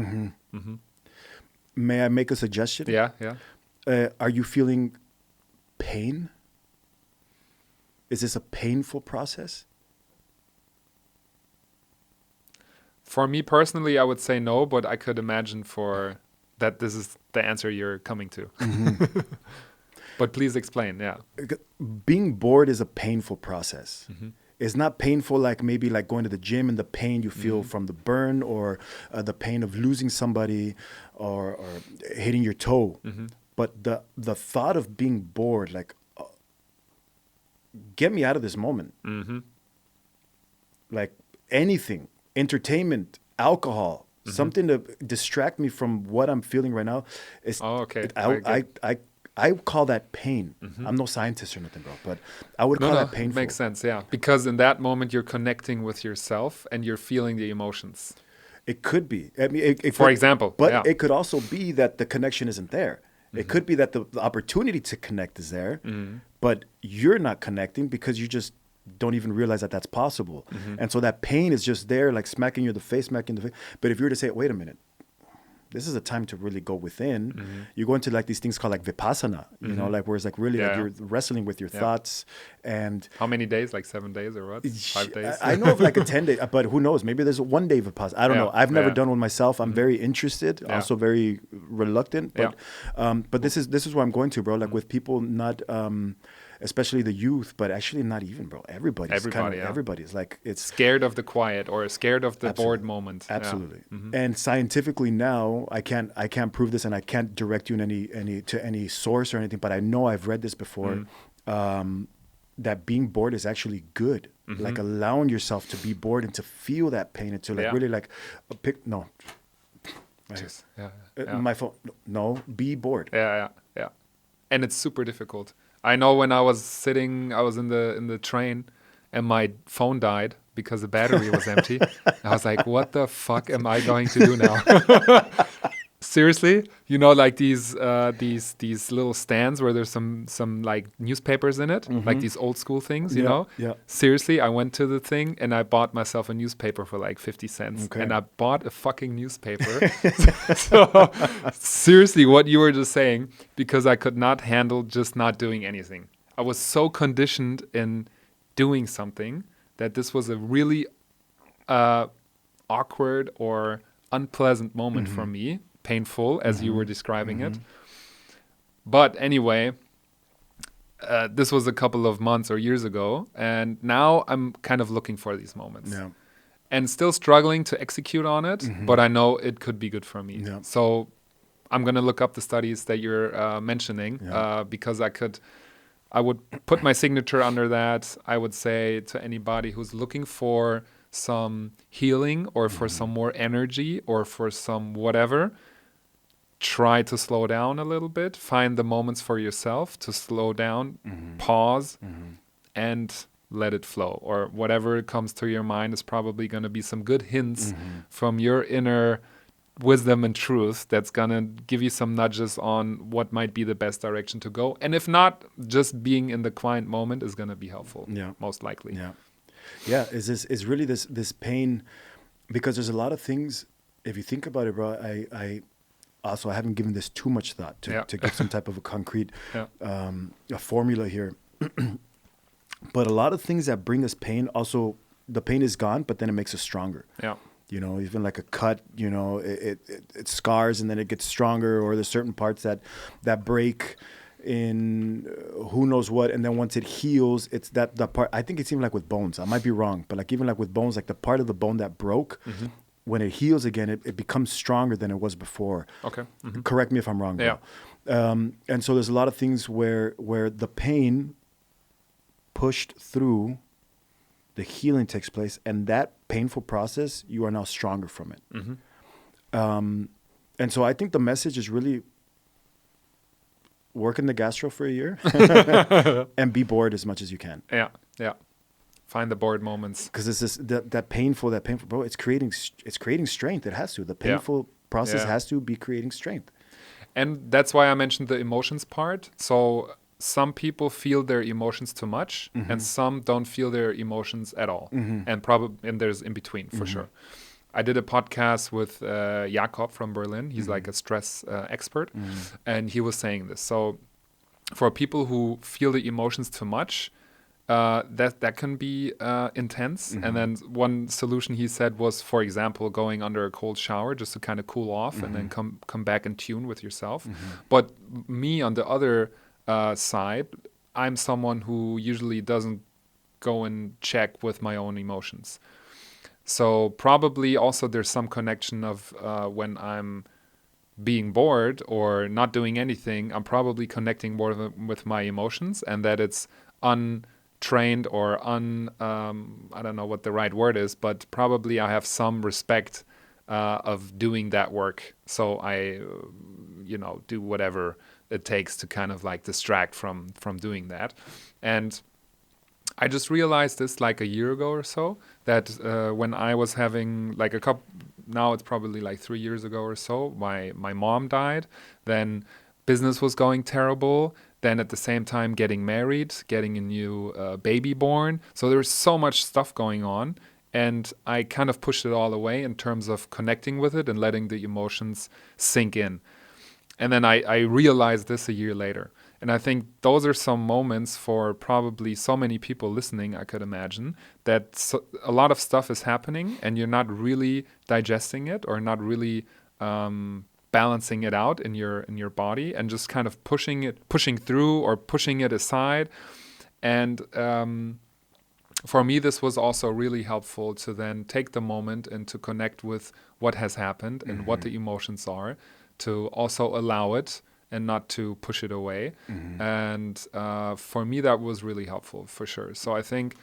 May I make a suggestion? Yeah. Are you feeling pain? Is this a painful process? For me personally, I would say no, but I could imagine that this is the answer you're coming to. But please explain, yeah. Being bored is a painful process. It's not painful like maybe like going to the gym and the pain you feel from the burn or the pain of losing somebody or hitting your toe. But the thought of being bored, like, get me out of this moment. Like anything, entertainment, alcohol, something to distract me from what I'm feeling right now. I call that pain. I'm no scientist or nothing, bro, but I would call that painful. Makes sense, yeah. Because in that moment, you're connecting with yourself and you're feeling the emotions. It could be. I mean, for example. But it could also be that the connection isn't there. It could be that the opportunity to connect is there, but you're not connecting because you just don't even realize that that's possible. And so that pain is just there, like smacking you in the face. But if you were to say, wait a minute, this is a time to really go within. You go into like these things called like vipassana, you know, like where it's like really like you're wrestling with your thoughts. And how many days? Like 7 days or what? 5 days? I know of like a 10 day, but who knows? Maybe there's a 1 day vipassana. I don't know. I've never done one myself. I'm very interested, also very reluctant. But this is where I'm going to, bro. Like with people not, especially the youth, but actually not even, bro. Everybody's like, it's scared of the quiet or scared of the bored moment. Absolutely. And scientifically now, I can't prove this, and I can't direct you in any source or anything, but I know I've read this before, that being bored is actually good. Like allowing yourself to be bored and to feel that pain and to like really like my phone. No, be bored. Yeah. And it's super difficult. I know when I was in the train and my phone died because the battery was empty. I was like, what the fuck am I going to do now? Seriously, you know, like these little stands where there's some like newspapers in it, like these old school things, you know? Yeah. Seriously, I went to the thing and I bought myself a newspaper for like 50 cents. Okay. And I bought a fucking newspaper. So seriously, what you were just saying, because I could not handle just not doing anything. I was so conditioned in doing something that this was a really awkward or unpleasant moment for me. Painful, as you were describing it. But anyway, this was a couple of months or years ago, and now I'm kind of looking for these moments. And still struggling to execute on it, but I know it could be good for me. So I'm going to look up the studies that you're mentioning, because I would put my signature under that. I would say to anybody who's looking for some healing or for some more energy or for some whatever, try to slow down a little bit. Find the moments for yourself to slow down, pause, and let it flow. Or whatever comes to your mind is probably going to be some good hints from your inner wisdom and truth that's going to give you some nudges on what might be the best direction to go. And if not, just being in the quiet moment is going to be helpful, most likely. Is really this pain, because there's a lot of things, if you think about it, bro. I haven't given this too much thought to give some type of a concrete a formula here. But a lot of things that bring us pain, also the pain is gone, but then it makes us stronger. even like a cut, it scars and then it gets stronger, or there's certain parts that break in who knows what, and then once it heals, it's that part. I think it's even like with bones. I might be wrong, but like even like with bones, like the part of the bone that broke, when it heals again, it becomes stronger than it was before. Okay. Correct me if I'm wrong, bro. Yeah. And so there's a lot of things where the pain pushed through, the healing takes place, and that painful process, you are now stronger from it. And so I think the message is really work in the gastro for a year and be bored as much as you can. Yeah. Find the bored moments. Because it's this that painful, bro. It's creating strength. It has to. The painful process has to be creating strength. And that's why I mentioned the emotions part. So some people feel their emotions too much, and some don't feel their emotions at all. And there's in between for sure. I did a podcast with Jakob from Berlin. He's like a stress expert, and he was saying this. So for people who feel the emotions too much, that can be intense. And then one solution he said was, for example, going under a cold shower just to kind of cool off and then come back in tune with yourself. But me on the other side, I'm someone who usually doesn't go and check with my own emotions. So probably also there's some connection of when I'm being bored or not doing anything, I'm probably connecting more with my emotions, and that it's untrained or I don't know what the right word is, but probably I have some respect of doing that work. So I, do whatever it takes to kind of like distract from doing that. And I just realized this like a year ago or so, that when I was having like now it's probably like 3 years ago or so, my mom died, then business was going terrible, then at the same time getting married, getting a new baby born. So there's so much stuff going on, and I kind of pushed it all away in terms of connecting with it and letting the emotions sink in. And then I realized this a year later. And I think those are some moments for probably so many people listening, I could imagine, that a lot of stuff is happening and you're not really digesting it or not really balancing it out in your body, and just kind of pushing through or pushing it aside. And for me, this was also really helpful to then take the moment and to connect with what has happened and what the emotions are, to also allow it and not to push it away. And for me, that was really helpful for sure. So I think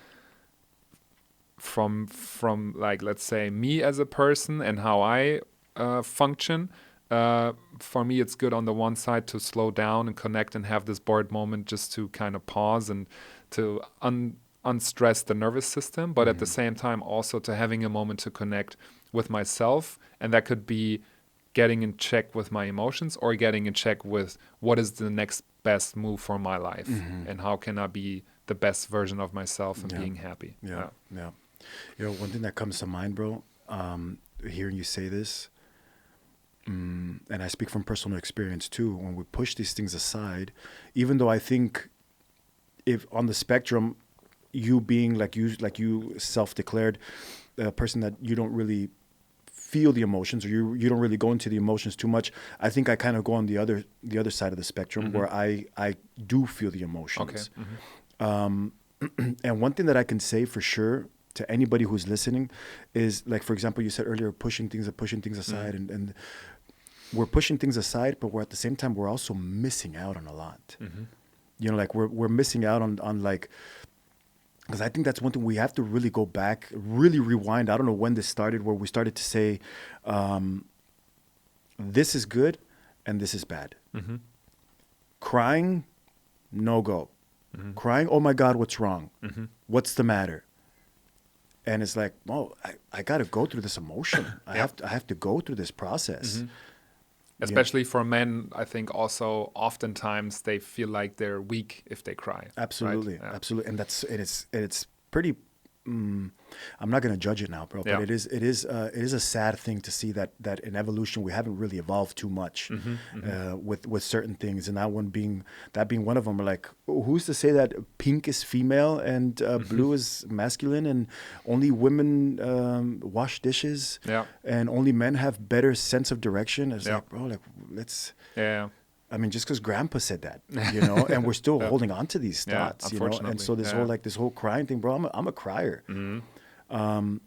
from like, let's say, me as a person and how I function, for me, it's good on the one side to slow down and connect and have this bored moment just to kind of pause and to unstress the nervous system, but at the same time also to having a moment to connect with myself. And that could be getting in check with my emotions or getting in check with what is the next best move for my life and how can I be the best version of myself and being happy. Yeah. One thing that comes to mind, bro, hearing you say this, and I speak from personal experience too, when we push these things aside, even though I think if on the spectrum, you being like you self-declared a person that you don't really feel the emotions, or you don't really go into the emotions too much, I think I kind of go on the other side of the spectrum where I do feel the emotions. Okay. And one thing that I can say for sure to anybody who's listening is, like, for example, you said earlier, pushing things aside, and we're pushing things aside, but we're at the same time, we're also missing out on a lot. Like we're missing out on like, because I think that's one thing we have to really go back, really rewind. I don't know when this started, where we started to say, this is good and this is bad. Crying, no go. Crying, oh my God, what's wrong? What's the matter? And it's like, oh, I got to go through this emotion. I have to go through this process. Especially for men, I think also oftentimes they feel like they're weak if they cry. Absolutely, right? Absolutely, and it's pretty I'm not going to judge it now, bro, but it is a sad thing to see that in evolution we haven't really evolved too much with certain things, and that being one of them. We're like, who's to say that pink is female and blue is masculine, and only women wash dishes, and only men have better sense of direction? It's like, bro, like let's. Yeah. I mean, just because Grandpa said that, you know, and we're still holding on to these thoughts, you know, and so this whole crying thing, bro. I'm a crier, and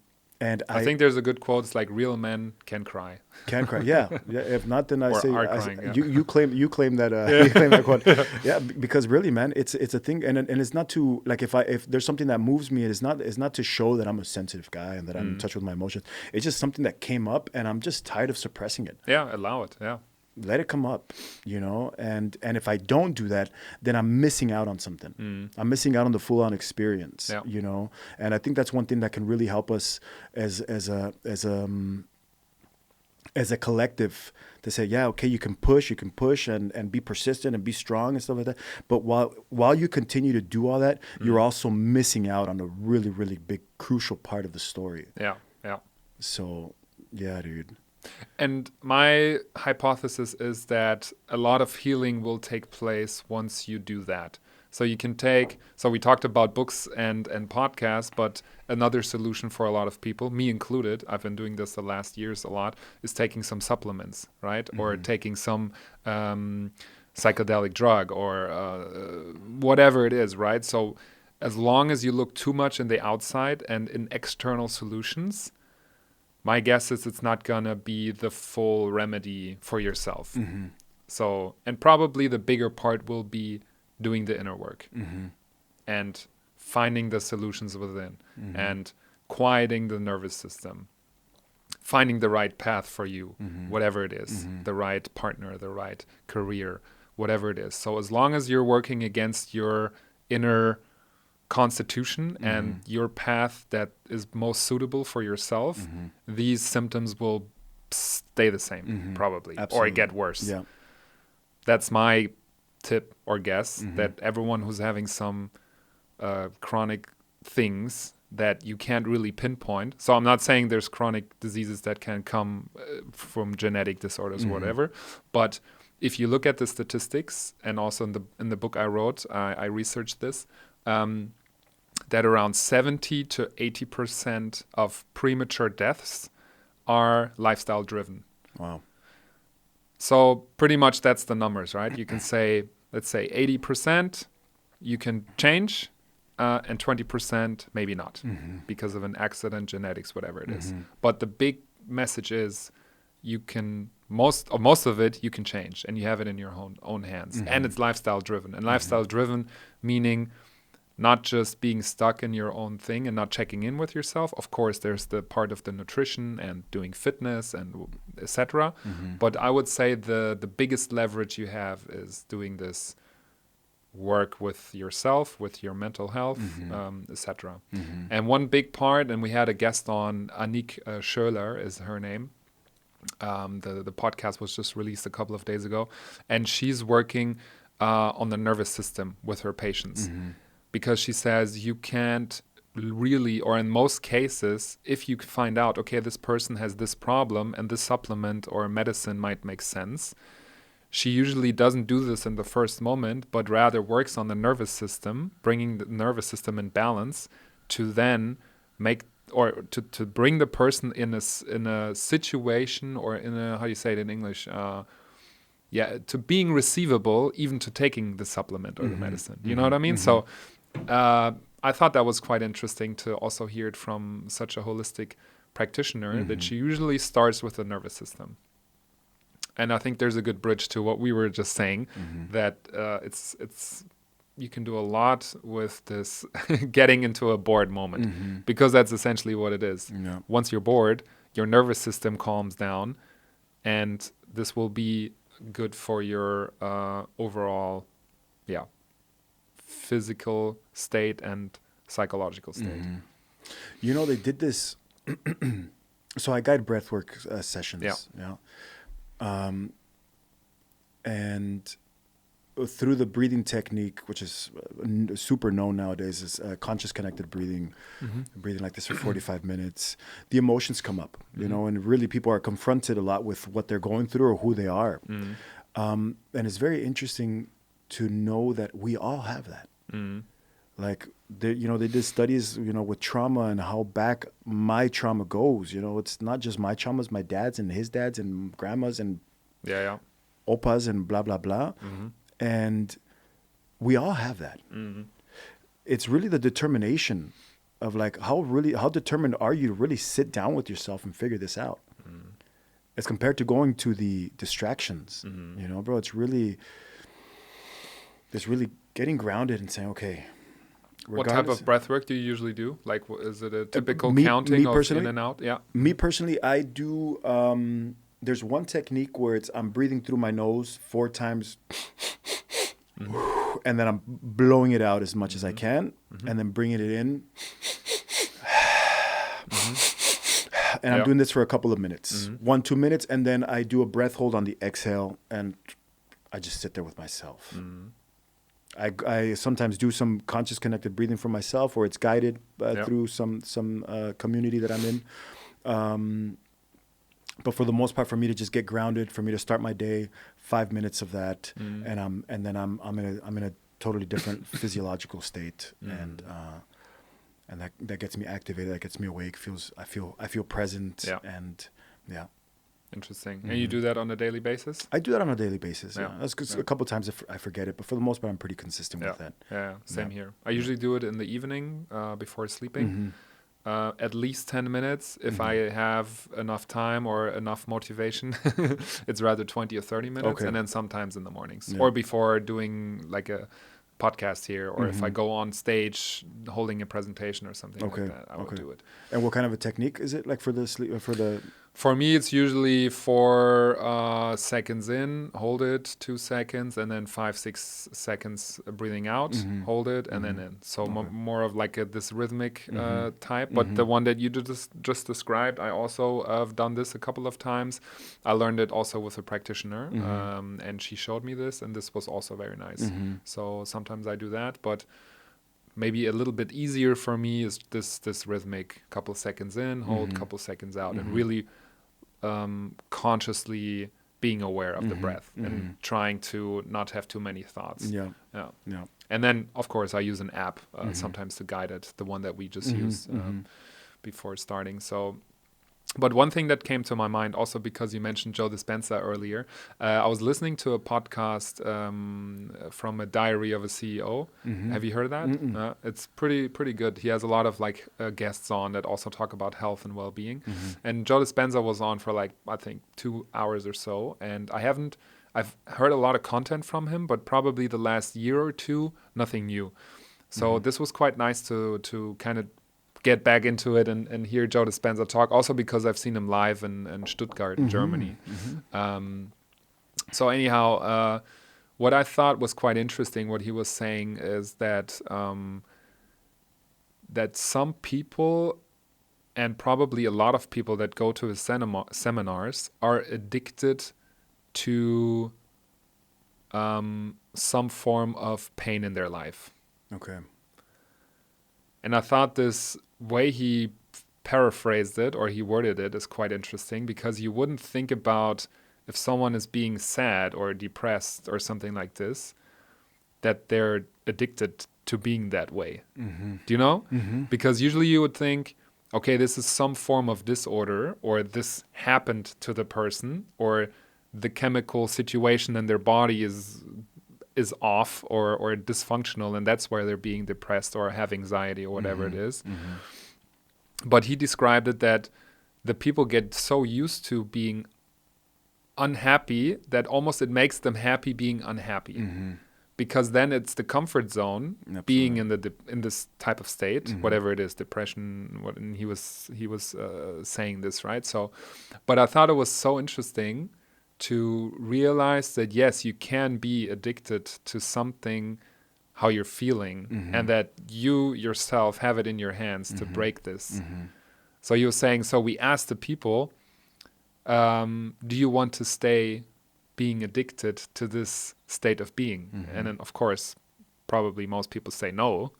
I think there's a good quote. It's like, real men can cry. Can cry, yeah. If not, then I say crying, you claim that you claim that quote, because really, man, it's a thing, and it's not to like if there's something that moves me, it's not to show that I'm a sensitive guy and that I'm in touch with my emotions. It's just something that came up, and I'm just tired of suppressing it. Yeah, allow it. Yeah. Let it come up, you know, and if I don't do that, then I'm missing out on something. I'm missing out on the full-on experience, you know. And I think that's one thing that can really help us as a collective to say, yeah, okay, you can push and be persistent and be strong and stuff like that. But while you continue to do all that, you're also missing out on a really, really big, crucial part of the story. Yeah, yeah. So, yeah, dude. And my hypothesis is that a lot of healing will take place once you do that. So you can so we talked about books and podcasts, but another solution for a lot of people, me included, I've been doing this the last years a lot, is taking some supplements, right? Or taking some psychedelic drug or whatever it is, right? So as long as you look too much in the outside and in external solutions, my guess is it's not going to be the full remedy for yourself. So, and probably the bigger part will be doing the inner work and finding the solutions within and quieting the nervous system, finding the right path for you, whatever it is, the right partner, the right career, whatever it is. So as long as you're working against your inner constitution and your path that is most suitable for yourself, these symptoms will stay the same, probably, or get worse. Yeah. That's my tip or guess, that everyone who's having some chronic things that you can't really pinpoint. So I'm not saying there's chronic diseases that can come from genetic disorders or whatever, but if you look at the statistics, and also in the book I wrote, I researched this, that around 70 to 80% of premature deaths are lifestyle driven. Wow. So pretty much that's the numbers, right? You can say, let's say 80% you can change, and 20% maybe not, because of an accident, genetics, whatever it is. But the big message is you can, most of it you can change, and you have it in your own hands. And it's lifestyle driven. And lifestyle driven meaning not just being stuck in your own thing and not checking in with yourself. Of course, there's the part of the nutrition and doing fitness and etc. But I would say the biggest leverage you have is doing this work with yourself, with your mental health, etc. And one big part, and we had a guest on, Annick Schöler is her name. The podcast was just released a couple of days ago, and she's working on the nervous system with her patients. Because she says you can't really, or in most cases, if you find out, okay, this person has this problem and this supplement or medicine might make sense, she usually doesn't do this in the first moment, but rather works on the nervous system, bringing the nervous system in balance to then make, or to bring the person in a situation, or in a, how do you say it in English, to being receivable, even to taking the supplement or the medicine. You know what I mean? So I thought that was quite interesting to also hear it from such a holistic practitioner, that she usually starts with the nervous system. And I think there's a good bridge to what we were just saying, that it's you can do a lot with this getting into a bored moment, because that's essentially what it is. Yeah. Once you're bored, your nervous system calms down, and this will be good for your overall, physical state and psychological state. You know, they did this. So I guide breathwork sessions. And through the breathing technique, which is super known nowadays, is conscious connected breathing, breathing like this for 45 minutes, the emotions come up, you know, and really people are confronted a lot with what they're going through or who they are. And it's very interesting to know that we all have that. Like, they did studies, with trauma and how back my trauma goes. It's not just my trauma, it's my dad's and his dad's and grandma's and oppas and blah, blah, blah. And we all have that. It's really the determination of like, how determined are you to really sit down with yourself and figure this out? As compared to going to the distractions, bro, it's really getting grounded and saying, okay. What type of breath work do you usually do? Like, is it a typical counting of in and out? Yeah. Me personally, I do, there's one technique where I'm breathing through my nose 4 times, and then I'm blowing it out as much as I can, and then bringing it in. And I'm doing this for a couple of minutes, 1-2 minutes, and then I do a breath hold on the exhale, and I just sit there with myself. I sometimes do some conscious connected breathing for myself, or it's guided through some community that I'm in. But for the most part, for me to just get grounded, for me to start my day, 5 minutes of that, and then I'm in a totally different physiological state, and that gets me activated, that gets me awake. I feel present, and yeah. Interesting. And you do that on a daily basis? I do that on a daily basis. Yeah. That's a couple of times I forget it, but for the most part, I'm pretty consistent with that. Yeah, same here. I usually do it in the evening before sleeping. At least 10 minutes. If I have enough time or enough motivation, it's rather 20 or 30 minutes. And then sometimes in the mornings or before doing like a podcast here, or if I go on stage holding a presentation or something like that, I will do it. And what kind of a technique is it, like for the sleep, For me, it's usually 4 seconds in, hold it, 2 seconds, and then 5-6 seconds breathing out, hold it, and then in. So more of like this rhythmic type. But the one that you just described, I also have done this a couple of times. I learned it also with a practitioner, and she showed me this, and this was also very nice. So sometimes I do that, but maybe a little bit easier for me is this rhythmic, couple seconds in, hold, couple seconds out, and really consciously being aware of the breath and trying to not have too many thoughts. Yeah. And then, of course, I use an app sometimes to guide it, the one that we just used before starting. So, but one thing that came to my mind also, because you mentioned Joe Dispenza earlier, I was listening to a podcast from a Diary of a CEO. Have you heard that? It's pretty good. He has a lot of like guests on that also talk about health and well-being. And Joe Dispenza was on for like, I think 2 hours or so. And I've heard a lot of content from him, but probably the last year or two, nothing new. So this was quite nice to kind of get back into it and hear Joe Dispenza talk, also because I've seen him live in Stuttgart, in Germany. So anyhow, what I thought was quite interesting, what he was saying is that that some people, and probably a lot of people that go to his seminars, are addicted to some form of pain in their life. Okay. And I thought this way he paraphrased it, or he worded it, is quite interesting, because you wouldn't think about, if someone is being sad or depressed or something like this, that they're addicted to being that way. Do you know? Because usually you would think, okay, this is some form of disorder, or this happened to the person, or the chemical situation in their body is off or dysfunctional, and that's why they're being depressed or have anxiety or whatever it is. But he described it that the people get so used to being unhappy that almost it makes them happy being unhappy. Because then it's the comfort zone. Absolutely. Being in this type of state, whatever it is, depression. And he was saying this, right? So, but I thought it was so interesting to realize that yes, you can be addicted to something, how you're feeling, and that you yourself have it in your hands to break this. So you were saying, so we asked the people, do you want to stay being addicted to this state of being. And then, of course, probably most people say no.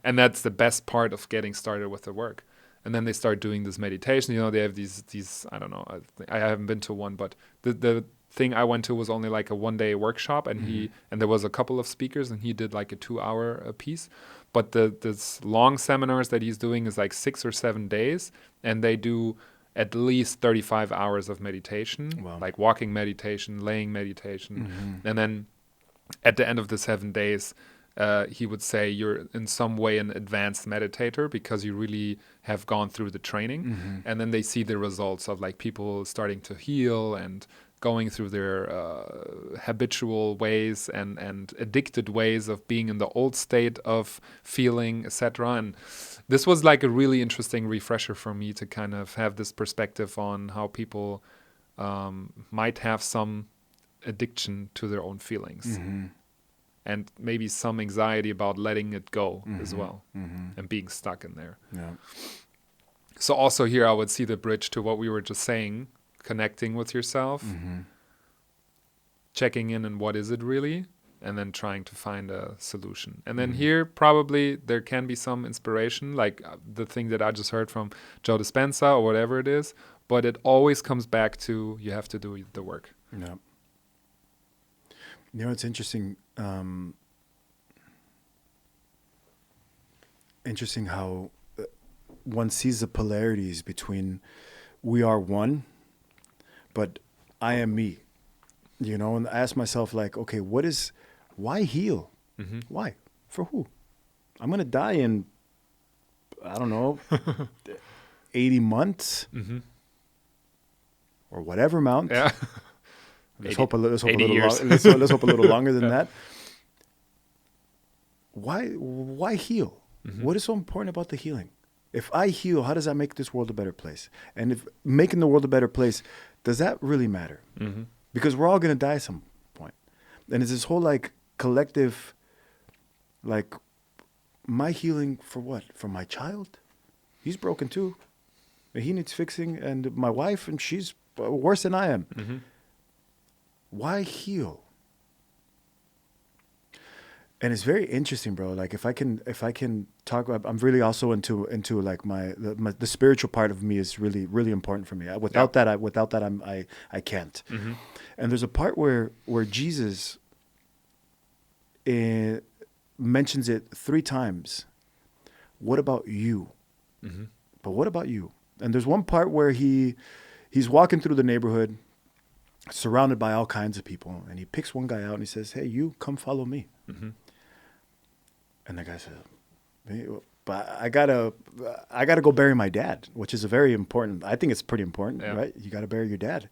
And that's the best part of getting started with the work. And then they start doing this meditation. They have these I don't know, I haven't been to one, but the thing I went to was only like a 1-day workshop, and and there was a couple of speakers, and he did like a 2-hour piece. But this long seminars that he's doing is like 6 or 7 days, and they do at least 35 hours of meditation, like walking meditation, laying meditation. And then at the end of the 7 days, he would say you're in some way an advanced meditator because you really have gone through the training. And then they see the results of like people starting to heal and going through their habitual ways and addicted ways of being in the old state of feeling, etc. And this was like a really interesting refresher for me to kind of have this perspective on how people might have some addiction to their own feelings. And maybe some anxiety about letting it go as well, and being stuck in there. Yeah. So also here I would see the bridge to what we were just saying, connecting with yourself, checking in and what is it really, and then trying to find a solution. And then here probably there can be some inspiration, like the thing that I just heard from Joe Dispenza or whatever it is, but it always comes back to you have to do the work. Yeah. It's interesting. Interesting how one sees the polarities between we are one, but I am me. And I ask myself, like, okay, why heal? Why? For who? I'm going to die in, I don't know, 80 months or whatever amount. Yeah. Let's hope a little longer than that. Why heal? What is so important about the healing? If I heal, how does that make this world a better place? And if making the world a better place, does that really matter? Because we're all going to die at some point. And it's this whole like collective, like, my healing for what? For my child? He's broken too. He needs fixing. And my wife, and she's worse than I am. Why heal? And it's very interesting, bro. Like if I can talk about, I'm really also into like the spiritual part of me is really, really important for me. Without that I can't. And there's a part where Jesus mentions it 3 times. What about you? But what about you? And there's one part where he's walking through the neighborhood, surrounded by all kinds of people, and he picks one guy out and he says, "Hey, you, come follow me." And the guy said, "Hey, but I gotta go bury my dad," which is a very important. I think it's pretty important, right? You got to bury your dad.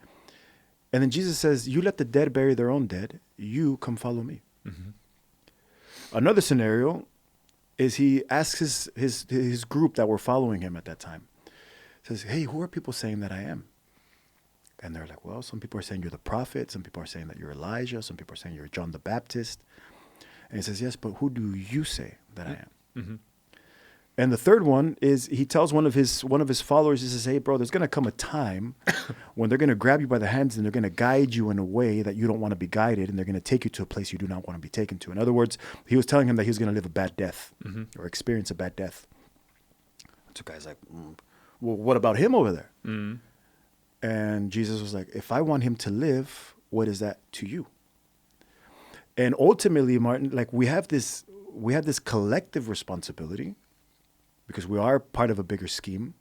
And then Jesus says, "You let the dead bury their own dead. You come follow me." Another scenario is he asks his group that were following him at that time, says, "Hey, who are people saying that I am?" And they're like, "Well, some people are saying you're the prophet. Some people are saying that you're Elijah. Some people are saying you're John the Baptist." And he says, "Yes, but who do you say that I am?" And the third one is he tells one of his followers, he says, "Hey, bro, there's going to come a time when they're going to grab you by the hands and they're going to guide you in a way that you don't want to be guided, and they're going to take you to a place you do not want to be taken to." In other words, he was telling him that he was going to live a bad death or experience a bad death. So the guy's like, "Well, what about him over there?" And Jesus was like, "If I want him to live, what is that to you?" And ultimately, Martin, like we have this collective responsibility because we are part of a bigger scheme,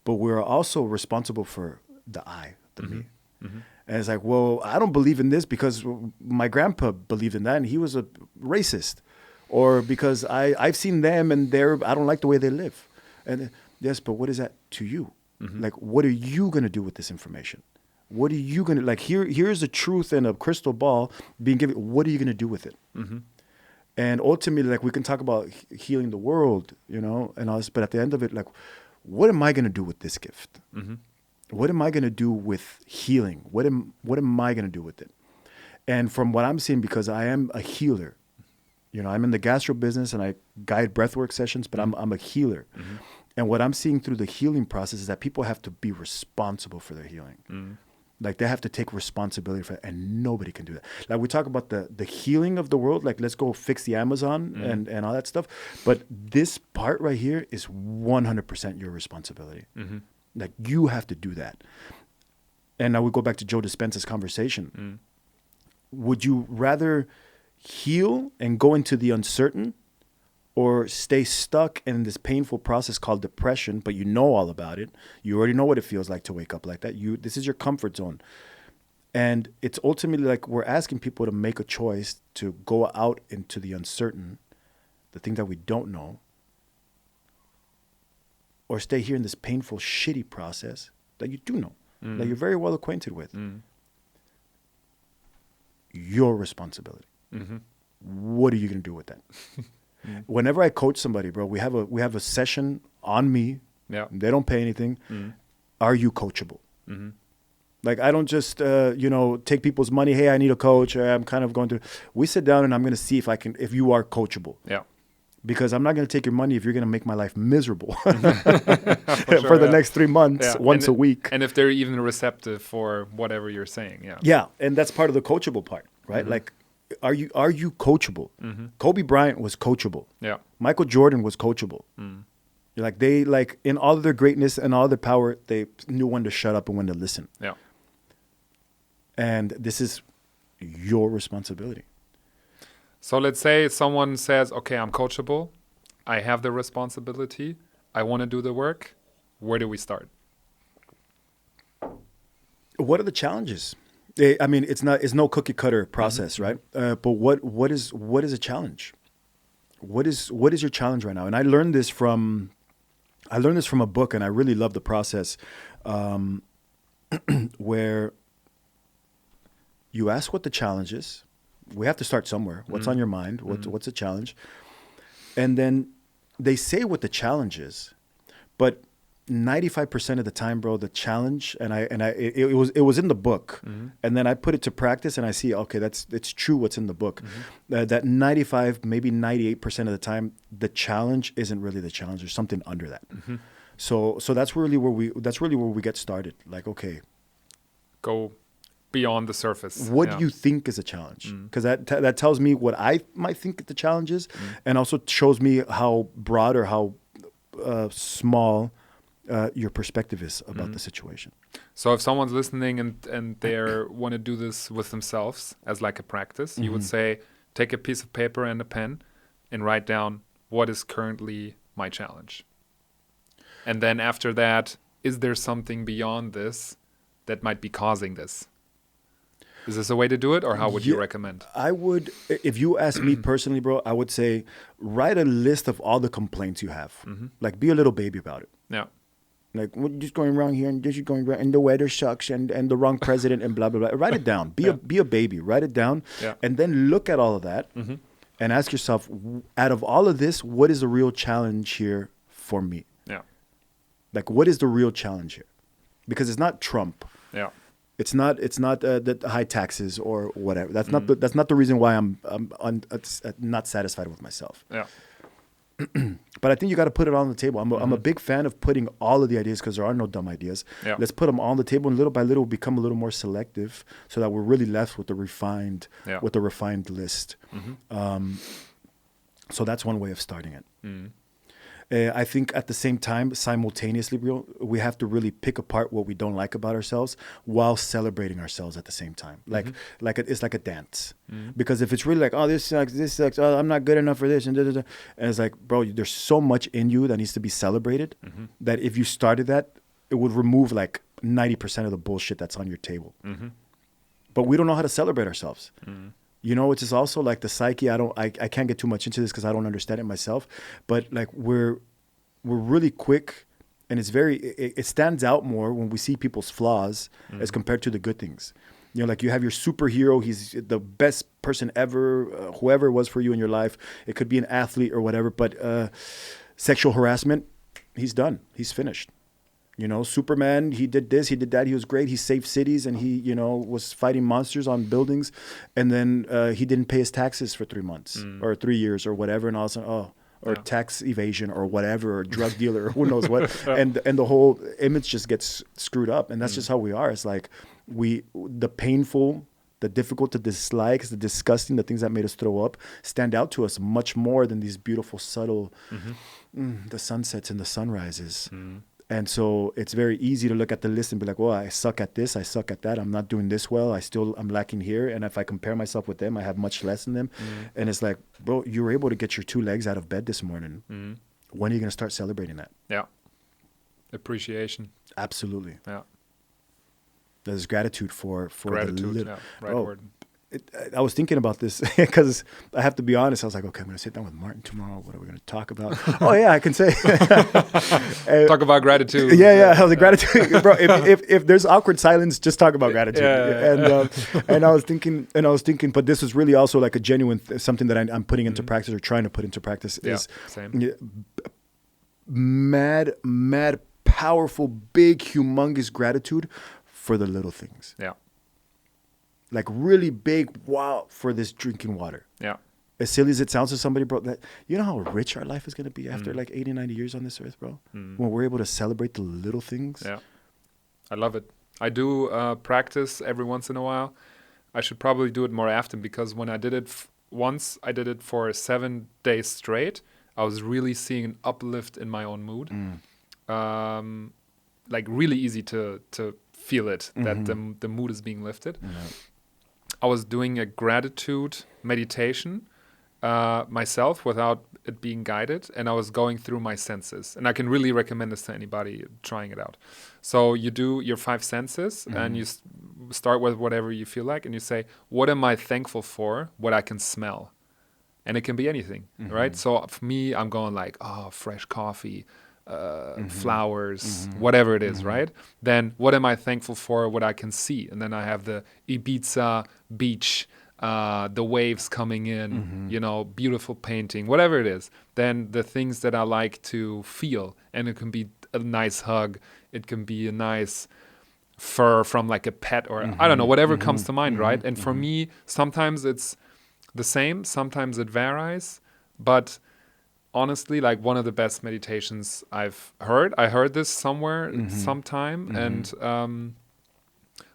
but we're also responsible for the I, the me. And it's like, well, I don't believe in this because my grandpa believed in that and he was a racist, or because I've seen them and I don't like the way they live. And yes, but what is that to you? Like, what are you going to do with this information? What are you going to, like, here's the truth in a crystal ball being given. What are you going to do with it? And ultimately, like, we can talk about healing the world, and all this, but at the end of it, like, what am I going to do with this gift? What am I going to do with healing? What am I going to do with it? And from what I'm seeing, because I am a healer, I'm in the gastro business and I guide breathwork sessions, but I'm a healer. And what I'm seeing through the healing process is that people have to be responsible for their healing. Like they have to take responsibility for it, and nobody can do that. Like we talk about the healing of the world, like let's go fix the Amazon and all that stuff. But this part right here is 100% your responsibility. Like you have to do that. And now we go back to Joe Dispenza's conversation. Would you rather heal and go into the uncertain, or stay stuck in this painful process called depression, but you know all about it? You already know what it feels like to wake up like that. This is your comfort zone. And it's ultimately like we're asking people to make a choice to go out into the uncertain, the thing that we don't know, or stay here in this painful, shitty process that you do know, that you're very well acquainted with. Your responsibility. What are you going to do with that? Whenever I coach somebody, bro, we have a session on me. Yeah. They don't pay anything. Are you coachable? Like I don't just take people's money. Hey, I need a coach. I'm kind of going to. We sit down and I'm going to see if you are coachable. Yeah. Because I'm not going to take your money if you're going to make my life miserable for the next 3 months, once a week. And if they're even receptive for whatever you're saying. Yeah. Yeah, and that's part of the coachable part, right? Like. Are you coachable? Kobe Bryant was coachable. Yeah. Michael Jordan was coachable. Like they in all of their greatness and all of their power, they knew when to shut up and when to listen. Yeah. And this is your responsibility. So let's say someone says, "Okay, I'm coachable. I have the responsibility. I want to do the work." Where do we start? What are the challenges? I mean, it's no cookie cutter process, right? But what is a challenge? What is your challenge right now? And I learned this from a book, and I really love the process where you ask what the challenge is. We have to start somewhere. What's on your mind? What's the challenge? And then they say what the challenge is, but 95% of the time, bro, the challenge, it was in the book, and then I put it to practice, and I see, okay, it's true what's in the book. That 95, maybe 98% of the time, the challenge isn't really the challenge. There's something under that. So that's really where we get started. Like, okay, go beyond the surface. What do you think is a challenge? Because that tells me what I might think the challenge is, and also shows me how broad or how small your perspective is about the situation. So if someone's listening and they want to do this with themselves as like a practice, you would say, take a piece of paper and a pen and write down what is currently my challenge. And then after that, is there something beyond this that might be causing this? Is this a way to do it, or how would you recommend? I would, if you ask me personally, bro, I would say write a list of all the complaints you have. Like, be a little baby about it. Yeah. Like, we're just going wrong here, and this is going wrong, and the weather sucks, and the wrong president, and blah, blah, blah. Write it down. Be a baby. Write it down. Yeah. And then look at all of that and ask yourself, out of all of this, what is the real challenge here for me? Yeah. Like, what is the real challenge here? Because it's not Trump. Yeah. It's not the high taxes or whatever. That's not the reason why I'm not satisfied with myself. Yeah. But I think you got to put it on the table. I'm a big fan of putting all of the ideas, because there are no dumb ideas. Yeah. Let's put them on the table, and little by little become a little more selective, so that we're really left with the refined list. So that's one way of starting it. I think at the same time, simultaneously, we have to really pick apart what we don't like about ourselves while celebrating ourselves at the same time. It's like a dance. Because if it's really like, oh, this sucks, oh, I'm not good enough for this, and and it's like, bro, there's so much in you that needs to be celebrated, that if you started that, it would remove like 90% of the bullshit that's on your table. But we don't know how to celebrate ourselves. You know, which is also like the psyche. I can't get too much into this because I don't understand it myself. But like we're really quick, and it stands out more when we see people's flaws as compared to the good things. You know, like you have your superhero. He's the best person ever, whoever it was for you in your life. It could be an athlete or whatever. But sexual harassment, he's done. He's finished. You know, Superman, he did this, he did that, he was great, he saved cities, and he, you know, was fighting monsters on buildings, and then he didn't pay his taxes for 3 months or 3 years or whatever, and all of a sudden, or tax evasion or whatever, or drug dealer or who knows what. And the whole image just gets screwed up. And that's just how we are. It's like the painful, the difficult to dislike, the disgusting, the things that made us throw up stand out to us much more than these beautiful, subtle, the sunsets and the sunrises. And so it's very easy to look at the list and be like, well, I suck at this, I suck at that, I'm not doing this well, I'm lacking here. And if I compare myself with them, I have much less than them. And it's like, bro, you were able to get your 2 legs out of bed this morning. When are you going to start celebrating that? Yeah. Appreciation. Absolutely. Yeah. There's gratitude for gratitude, the little. Right word. I was thinking about this because I have to be honest. I was like, okay, I'm going to sit down with Martin tomorrow. What are we going to talk about? Oh yeah, I can say. Talk about gratitude. Yeah. How the gratitude, bro. If there's awkward silence, just talk about gratitude. And I was thinking, but this is really also like a genuine something that I'm putting into practice or trying to put into practice. Is same. Mad, powerful, big, humongous gratitude for the little things. Yeah. Like really big, wow, for this drinking water. Yeah. As silly as it sounds to somebody, bro, that you know how rich our life is going to be after like 80, 90 years on this earth, bro? When we're able to celebrate the little things. Yeah. I love it. I do practice every once in a while. I should probably do it more often because when I did it once, I did it for 7 days straight. I was really seeing an uplift in my own mood. Like really easy to feel it, that the mood is being lifted. I was doing a gratitude meditation myself without it being guided, and I was going through my senses. And I can really recommend this to anybody trying it out. So you do your 5 senses, and you start with whatever you feel like, and you say, what am I thankful for, what I can smell? And it can be anything, right? So for me, I'm going like, oh, fresh coffee, flowers, whatever it is, right? Then what am I thankful for, what I can see? And then I have the Ibiza beach, the waves coming in, beautiful painting, whatever it is. Then the things that I like to feel, and it can be a nice hug, it can be a nice fur from like a pet, or I don't know, whatever comes to mind, right? And for me, sometimes it's the same, sometimes it varies, but honestly, like one of the best meditations I've heard. I heard this somewhere sometime, and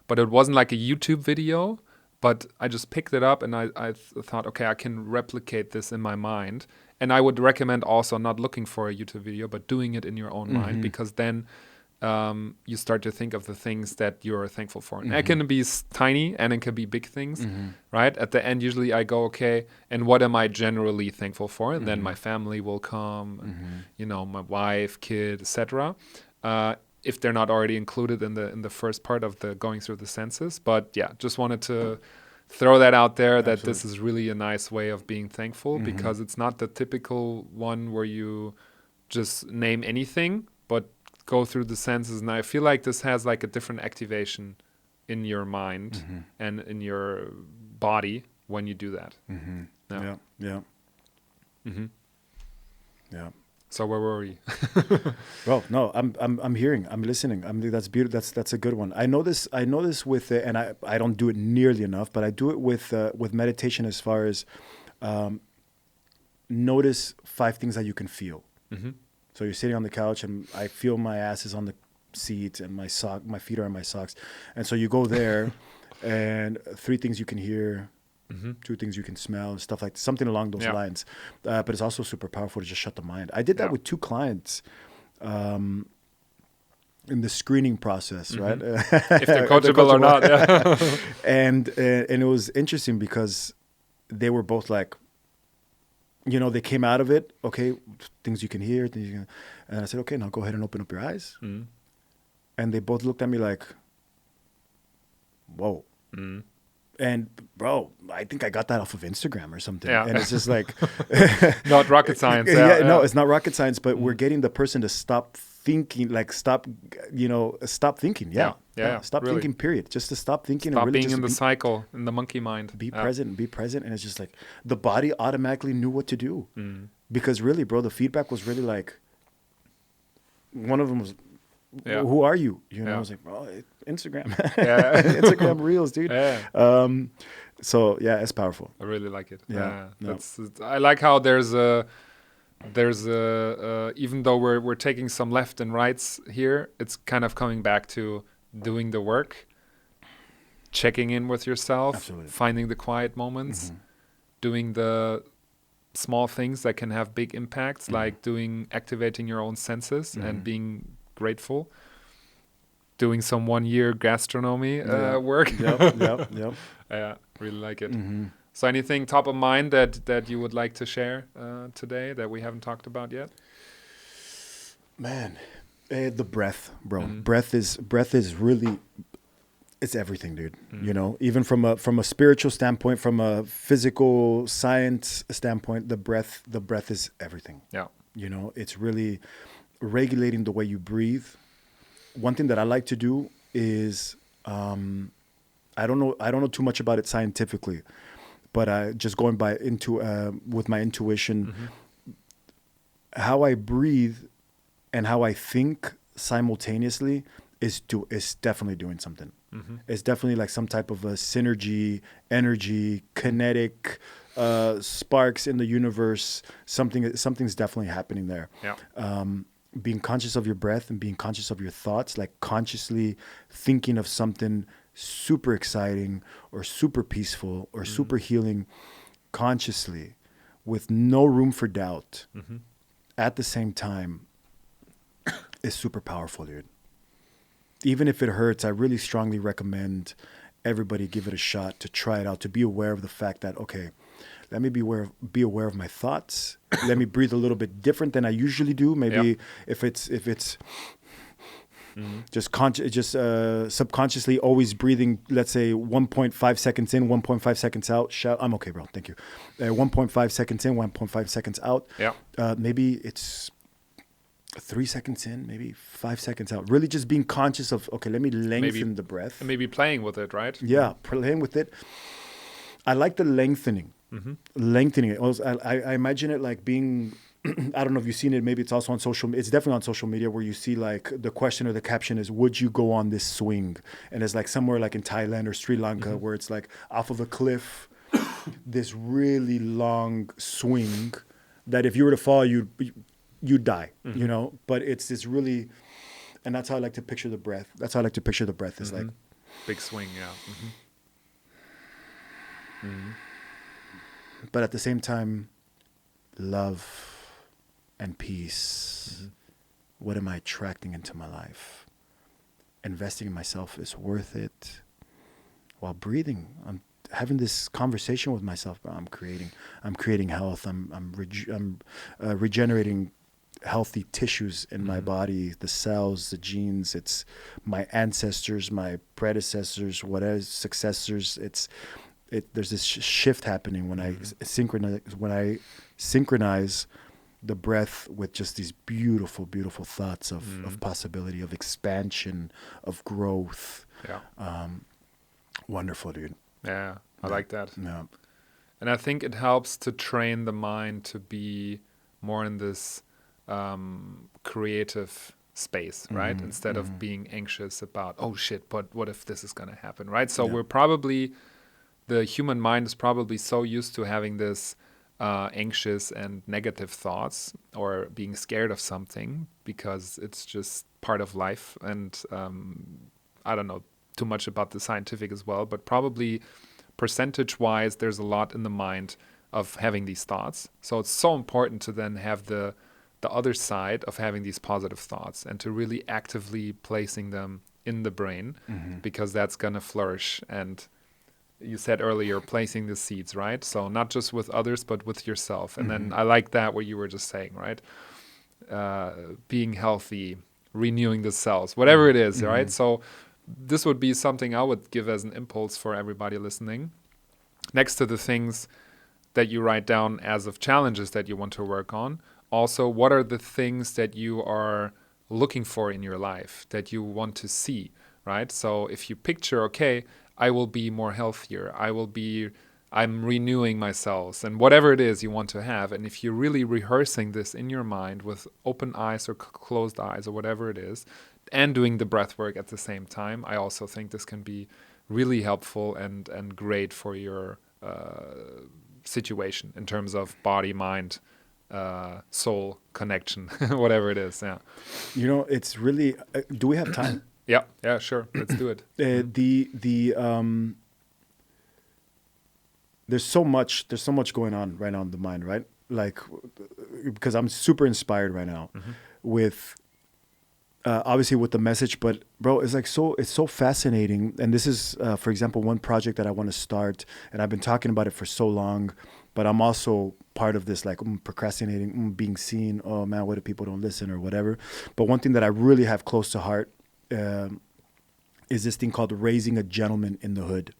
but it wasn't like a YouTube video, but I just picked it up and I thought, okay, I can replicate this in my mind. And I would recommend also not looking for a YouTube video, but doing it in your own mind, because then you start to think of the things that you're thankful for. And it can be tiny and it can be big things, right? At the end, usually I go, okay, and what am I generally thankful for? And then my family will come, my wife, kid, etc. If they're not already included in the first part of the going through the senses. But yeah, just wanted to throw that out there, that this is really a nice way of being thankful, because it's not the typical one where you just name anything, but go through the senses. And I feel like this has like a different activation in your mind and in your body when you do that. Yeah. So where were we? Well, no, I'm hearing, I'm listening. That's beautiful. That's a good one. I know this with, and I don't do it nearly enough, but I do it with meditation, as far as notice 5 things that you can feel. So you're sitting on the couch and I feel my ass is on the seat and my feet are in my socks. And so you go there and 3 things you can hear, 2 things you can smell, stuff like something along those lines. But it's also super powerful to just shut the mind. I did that with 2 clients in the screening process, right? If they're coachable or not. Yeah. And it was interesting because they were both like, they came out of it, okay, things you can hear, and I said, okay, now go ahead and open up your eyes. And they both looked at me like, whoa. And bro, I think I got that off of Instagram or something. Yeah. And it's just like... Not rocket science. No, it's not rocket science, but we're getting the person to stop thinking, like stop thinking. Stop really thinking, period. Just to stop thinking. Stop and really being in the cycle, in the monkey mind. Be present. And it's just like the body automatically knew what to do. Because really, bro, the feedback was really like, one of them was, who are you? I was like, oh, Instagram. Instagram Reels, dude. So yeah, it's powerful. I really like it. Yeah. I like how there's a there's even though we're taking some left and rights here, it's kind of coming back to doing the work, checking in with yourself, Absolutely. finding the quiet moments, doing the small things that can have big impacts, like activating your own senses and being grateful, doing some 1 year gastronomy work. Yep. Yeah, really like it. So anything top of mind that you would like to share today that we haven't talked about yet? Man, the breath, bro. Breath is really, it's everything, dude. You know, even from a spiritual standpoint, from a physical science standpoint, the breath is everything. Yeah. You know, it's really regulating the way you breathe. One thing that I like to do is, I don't know too much about it scientifically, but just going with my intuition, how I breathe and how I think simultaneously is definitely doing something. It's definitely like some type of a synergy, energy, kinetic sparks in the universe. Something's definitely happening there. Yeah. Being conscious of your breath and being conscious of your thoughts, like consciously thinking of something super exciting or super peaceful or super healing, consciously, with no room for doubt, at the same time, is super powerful, dude. Even if it hurts, I really strongly recommend everybody give it a shot, to try it out, to be aware of the fact that, okay, let me be aware of my thoughts. Let me breathe a little bit different than I usually do. Maybe if it's just subconsciously always breathing, let's say 1.5 seconds in, 1.5 seconds out. I'm okay, bro. Thank you. 1.5 seconds in, 1.5 seconds out. Yeah. Maybe it's 3 seconds in, maybe 5 seconds out. Really just being conscious of, okay, let me lengthen the breath. And maybe playing with it, right? Yeah, playing with it. I like the lengthening. Lengthening it. I imagine it like being, I don't know if you've seen it, maybe it's also on it's definitely on social media, where you see like the question or the caption is, would you go on this swing? And it's like somewhere like in Thailand or Sri Lanka, where it's like off of a cliff, this really long swing that if you were to fall, you'd die, you know? But it's this really, and that's how I like to picture the breath. That's how I like to picture the breath, is like big swing, yeah. But at the same time, love and peace. What am I attracting into my life? Investing in myself is worth it. While breathing, I'm having this conversation with myself. I'm creating health. I'm regenerating healthy tissues in my body, the cells, the genes. It's my ancestors, my predecessors, whatever, successors. There's this shift happening when I synchronize the breath with just these beautiful, beautiful thoughts of possibility, of expansion, of growth. Yeah. Wonderful, dude. Yeah, I like that. Yeah. And I think it helps to train the mind to be more in this creative space, right? Instead of being anxious about, oh shit, but what if this is going to happen, right? So the human mind is probably so used to having this anxious and negative thoughts, or being scared of something, because it's just part of life. And I don't know too much about the scientific as well, but probably percentage-wise, there's a lot in the mind of having these thoughts. So it's so important to then have the other side of having these positive thoughts, and to really actively placing them in the brain, because that's going to flourish. And you said earlier, placing the seeds, right? So not just with others, but with yourself. And then I like that, what you were just saying, right? Being healthy, renewing the cells, whatever it is, right? So this would be something I would give as an impulse for everybody listening. Next to the things that you write down as of challenges that you want to work on, also, what are the things that you are looking for in your life that you want to see, right? So if you picture, okay, I will be more healthier, I'm renewing my cells, and whatever it is you want to have. And if you're really rehearsing this in your mind with open eyes or closed eyes or whatever it is, and doing the breath work at the same time, I also think this can be really helpful and great for your situation in terms of body, mind, soul connection, whatever it is. Yeah. You know, it's really. Do we have time? Yeah. Yeah. Sure. Let's do it. There's so much going on right now in the mind, right? Like, because I'm super inspired right now with. Obviously with the message, but bro, it's like it's so fascinating. And this is, for example, one project that I want to start, and I've been talking about it for so long, but I'm also part of this, like procrastinating, being seen. Oh man, what if people don't listen or whatever? But one thing that I really have close to heart is this thing called Raising a Gentleman in the Hood.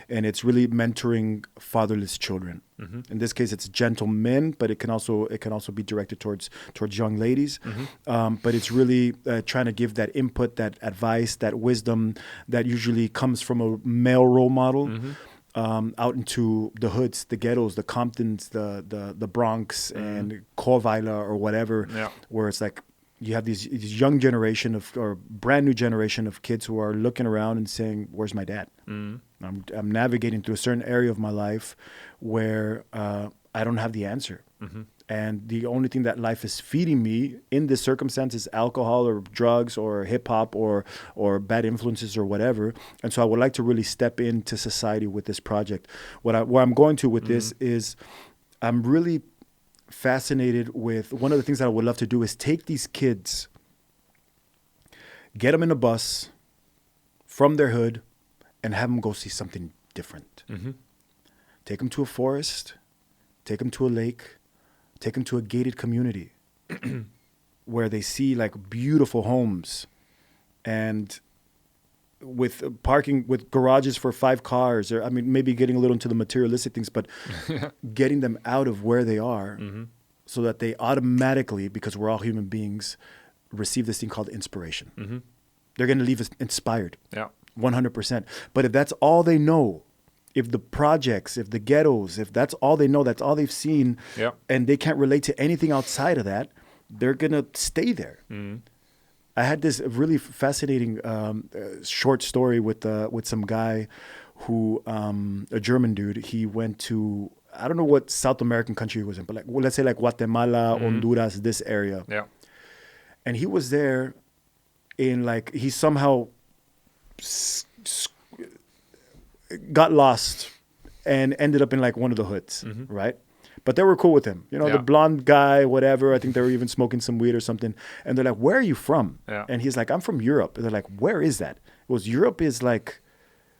And it's really mentoring fatherless children. In this case, it's gentlemen, but it can also be directed towards young ladies. But it's really trying to give that input, that advice, that wisdom that usually comes from a male role model out into the hoods, the ghettos, the Comptons, the Bronx, and Chorweiler or whatever, where it's like you have these young generation or brand new generation of kids who are looking around and saying, "Where's my dad?" I'm navigating through a certain area of my life where I don't have the answer. And the only thing that life is feeding me in this circumstance is alcohol or drugs or hip hop or bad influences or whatever. And so I would like to really step into society with this project. Where I'm going to with this is I'm really fascinated with one of the things that I would love to do is take these kids, get them in a bus from their hood, and have them go see something different. Take them to a forest, take them to a lake, take them to a gated community where they see like beautiful homes and with parking, with garages for 5 cars, or I mean, maybe getting a little into the materialistic things, but getting them out of where they are so that they automatically, because we're all human beings, receive this thing called inspiration. They're going to leave us inspired. 100%. But if that's all they know, if the projects, if the ghettos, if that's all they know, that's all they've seen, and they can't relate to anything outside of that, they're going to stay there. I had this really fascinating short story with some guy who, a German dude, he went to, I don't know what South American country he was in, but like, well, let's say like Guatemala, Honduras, this area. And he was there in like, he somehow got lost and ended up in like one of the hoods, right? But they were cool with him. You know, the blonde guy, whatever. I think they were even smoking some weed or something. And they're like, "Where are you from?" And he's like, "I'm from Europe." And they're like, "Where is that?" It was, Europe is like,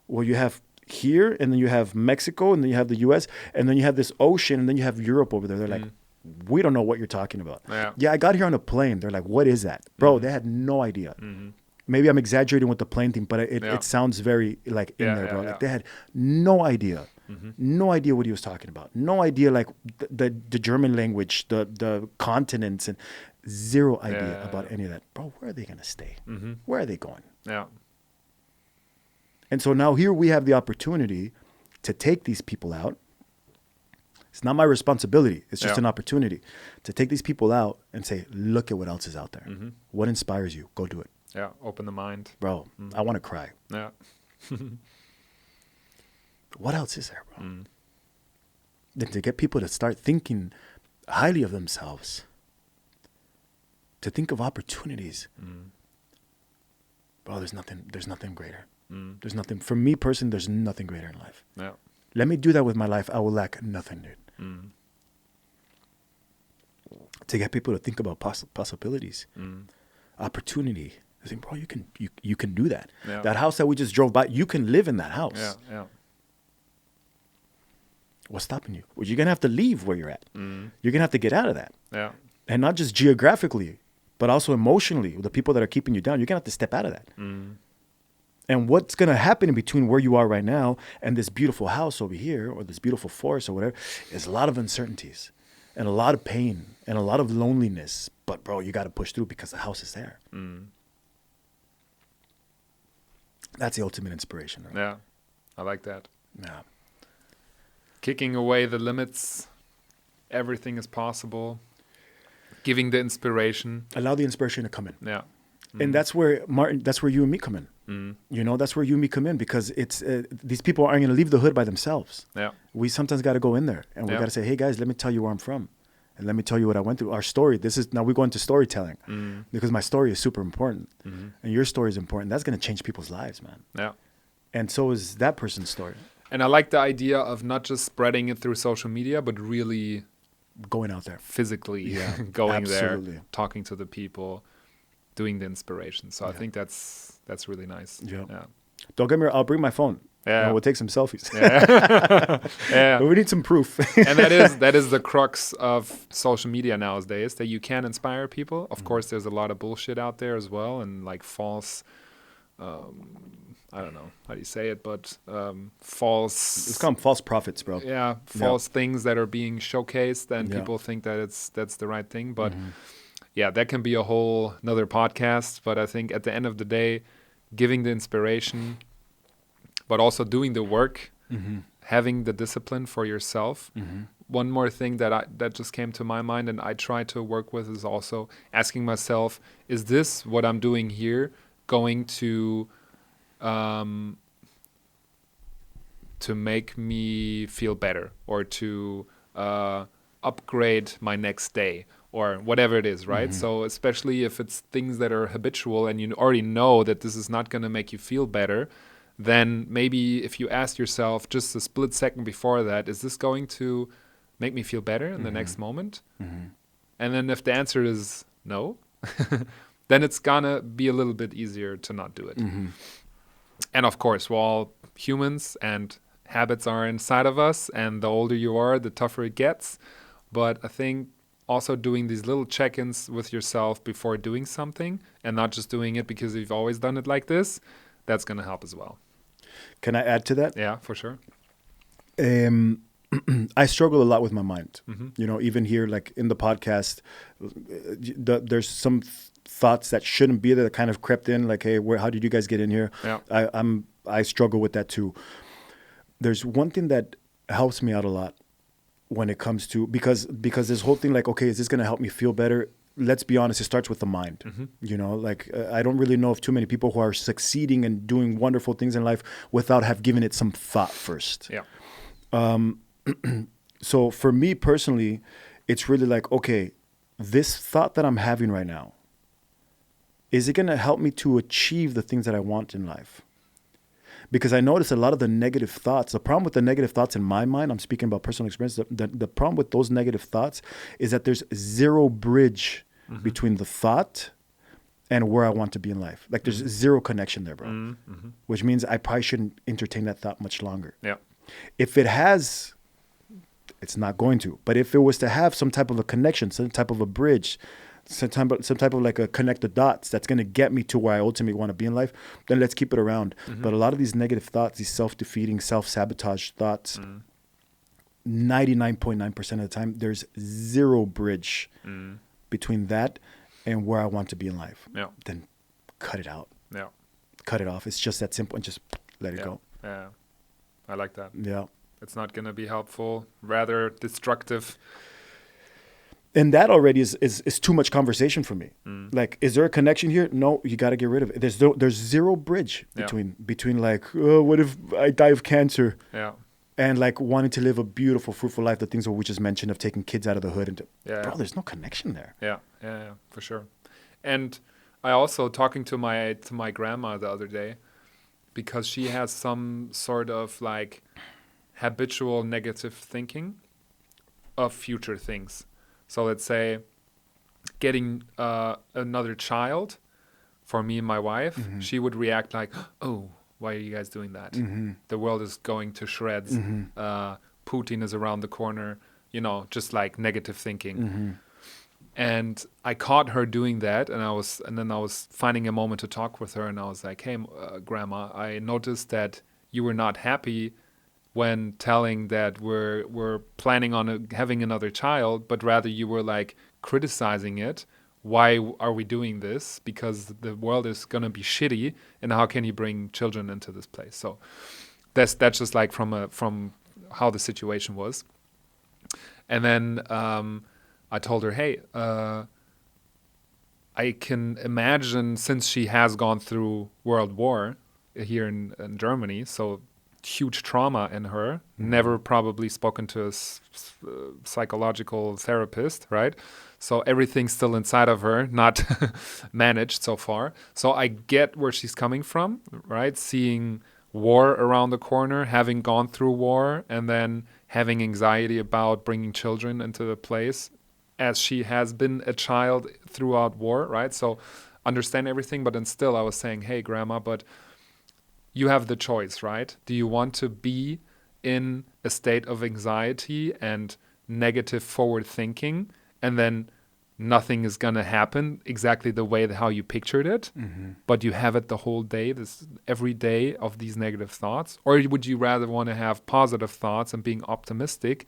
well, you have here, and then you have Mexico, and then you have the U.S., and then you have this ocean, and then you have Europe over there. They're like, "We don't know what you're talking about." Yeah, I got here on a plane. They're like, "What is that?" Bro, they had no idea. Maybe I'm exaggerating with the plane thing, but it sounds very like in there, bro. Like they had no idea. No idea what he was talking about. No idea like the German language, the continents, and zero idea about any of that. Bro, where are they going to stay? Where are they going? And so now here we have the opportunity to take these people out. It's not my responsibility. It's just an opportunity to take these people out and say, look at what else is out there. What inspires you? Go do it. Open the mind. Bro, I want to cry. What else is there, bro? Then to get people to start thinking highly of themselves, to think of opportunities. Bro, there's nothing greater. There's nothing, for me personally, there's nothing greater in life. Let me do that with my life. I will lack nothing, dude. To get people to think about possibilities, opportunity. I think, bro, you can do that. That house that we just drove by, you can live in that house. What's stopping you? Well, you're going to have to leave where you're at. You're going to have to get out of that. And not just geographically, but also emotionally. The people that are keeping you down, you're going to have to step out of that. And what's going to happen in between where you are right now and this beautiful house over here, or this beautiful forest or whatever, is a lot of uncertainties and a lot of pain and a lot of loneliness. But, bro, you got to push through because the house is there. That's the ultimate inspiration. Right? I like that. Kicking away the limits, everything is possible. Giving the inspiration. Allow the inspiration to come in. And that's where, Martin, that's where you and me come in. You know, that's where you and me come in, because it's these people aren't going to leave the hood by themselves. We sometimes got to go in there and we got to say, hey, guys, let me tell you where I'm from. And let me tell you what I went through. Our story, now we go into storytelling because my story is super important and your story is important. That's going to change people's lives, man. Yeah. And so is that person's story. And I like the idea of not just spreading it through social media, but really going out there, physically going there, talking to the people, doing the inspiration. So I think that's really nice. Yeah. Don't get me wrong, I'll bring my phone. Yeah. We'll take some selfies. But we need some proof. And that is the crux of social media nowadays, that you can inspire people. Of course, there's a lot of bullshit out there as well, and like false, I don't know how do you say it, but false. It's called false prophets, bro. Yeah, false things that are being showcased, and people think that that's the right thing. But yeah, that can be a whole another podcast. But I think at the end of the day, giving the inspiration, but also doing the work, having the discipline for yourself. One more thing that just came to my mind and I try to work with is also asking myself, is this what I'm doing here going to make me feel better, or to upgrade my next day, or whatever it is, right? So especially if it's things that are habitual and you already know that this is not going to make you feel better, then maybe if you ask yourself just a split second before that, is this going to make me feel better in the next moment? And then if the answer is no, then it's gonna be a little bit easier to not do it. And of course, we're all humans and habits are inside of us, and the older you are, the tougher it gets. But I think also doing these little check-ins with yourself before doing something, and not just doing it because you've always done it like this, that's going to help as well. Can I add to that? Yeah, for sure. I struggle a lot with my mind. You know, even here, like in the podcast, there's some thoughts that shouldn't be there that kind of crept in. Like, hey, how did you guys get in here? Yeah. I struggle with that too. There's one thing that helps me out a lot when it comes to, because this whole thing, like, okay, is this going to help me feel better? Let's be honest, it starts with the mind. You know, like I don't really know of too many people who are succeeding and doing wonderful things in life without have given it some thought first. Yeah. So for me personally, it's really like, okay, this thought that I'm having right now, is it going to help me to achieve the things that I want in life? Because I notice a lot of the negative thoughts, the problem with the negative thoughts in my mind, I'm speaking about personal experience, the problem with those negative thoughts is that there's zero bridge between the thought and where I want to be in life. Like there's zero connection there, bro. Which means I probably shouldn't entertain that thought much longer. Yeah. If it has, it's not going to, but if it was to have some type of a connection, some type of a bridge, some type of like a connect the dots that's going to get me to where I ultimately want to be in life, then let's keep it around. But a lot of these negative thoughts, these self-defeating, self-sabotage thoughts, 99.9% of the time, there's zero bridge between that and where I want to be in life. Yeah. Then cut it out. Yeah. Cut it off. It's just that simple, and just let it go. Yeah. I like that. Yeah. It's not going to be helpful, rather destructive. And that already is too much conversation for me. Like, is there a connection here? No, you got to get rid of it. There's zero bridge between like, oh, what if I die of cancer? Yeah. And like wanting to live a beautiful, fruitful life, the things that we just mentioned of taking kids out of the hood. And bro, there's no connection there. Yeah, for sure. And I also, talking to my grandma the other day, because she has some sort of like habitual negative thinking of future things. So let's say getting another child for me and my wife, she would react like, oh, why are you guys doing that? The world is going to shreds. Putin is around the corner, you know, just like negative thinking. And I caught her doing that, and then I was finding a moment to talk with her, and I was like, hey, Grandma, I noticed that you were not happy when telling that we're planning on having another child, but rather you were like criticizing it. Why are we doing this? Because the world is going to be shitty, and how can you bring children into this place? So that's just like from how the situation was. And then I told her, hey, I can imagine, since she has gone through World War here in Germany, so huge trauma in her, never probably spoken to a psychological therapist, right? So everything's still inside of her, not managed so far. So I get where she's coming from, right? Seeing war around the corner, having gone through war, and then having anxiety about bringing children into the place, as she has been a child throughout war, right? So understand everything, but then still I was saying, hey, grandma, but you have the choice, right? Do you want to be in a state of anxiety and negative forward thinking, and then nothing is going to happen exactly the way how you pictured it, but you have it the whole day, this every day of these negative thoughts? Or would you rather want to have positive thoughts and being optimistic,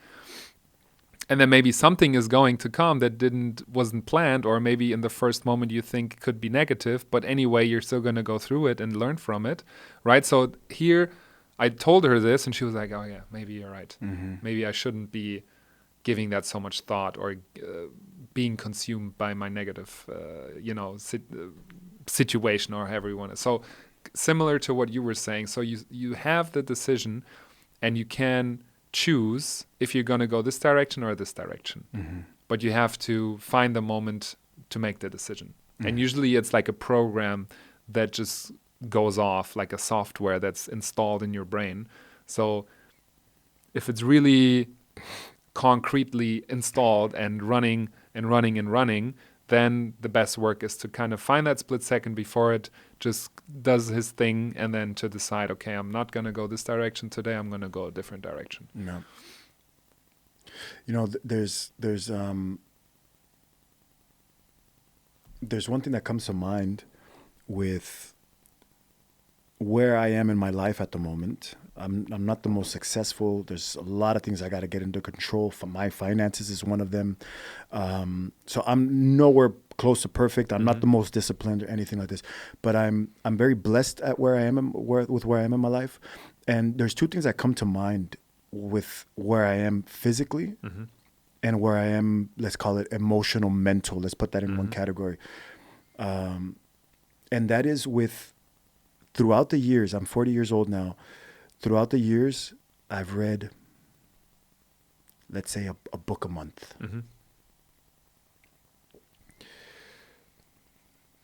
and then maybe something is going to come that wasn't planned, or maybe in the first moment you think could be negative, but anyway you're still going to go through it and learn from it, right? So here I told her this, and she was like, oh yeah, maybe you're right. Maybe I shouldn't be giving that so much thought, or being consumed by my negative situation, or however you want it. So similar to what you were saying, so you have the decision, and you can choose if you're going to go this direction or this direction, but you have to find the moment to make the decision. And usually it's like a program that just goes off, like a software that's installed in your brain. So if it's really concretely installed and running, then the best work is to kind of find that split second before it just does his thing, and then to decide, okay, I'm not going to go this direction today, I'm going to go a different direction. No. There's one thing that comes to mind with where I am in my life at the moment. I'm not the most successful. There's a lot of things I got to get into control. My finances is one of them. So I'm nowhere close to perfect. I'm not the most disciplined or anything like this, but I'm very blessed at where I am with where I am in my life. And there's two things that come to mind with where I am physically and where I am, let's call it emotional, mental. Let's put that in one category. And that is throughout the years, I'm 40 years old now. Throughout the years, I've read, let's say, a book a month.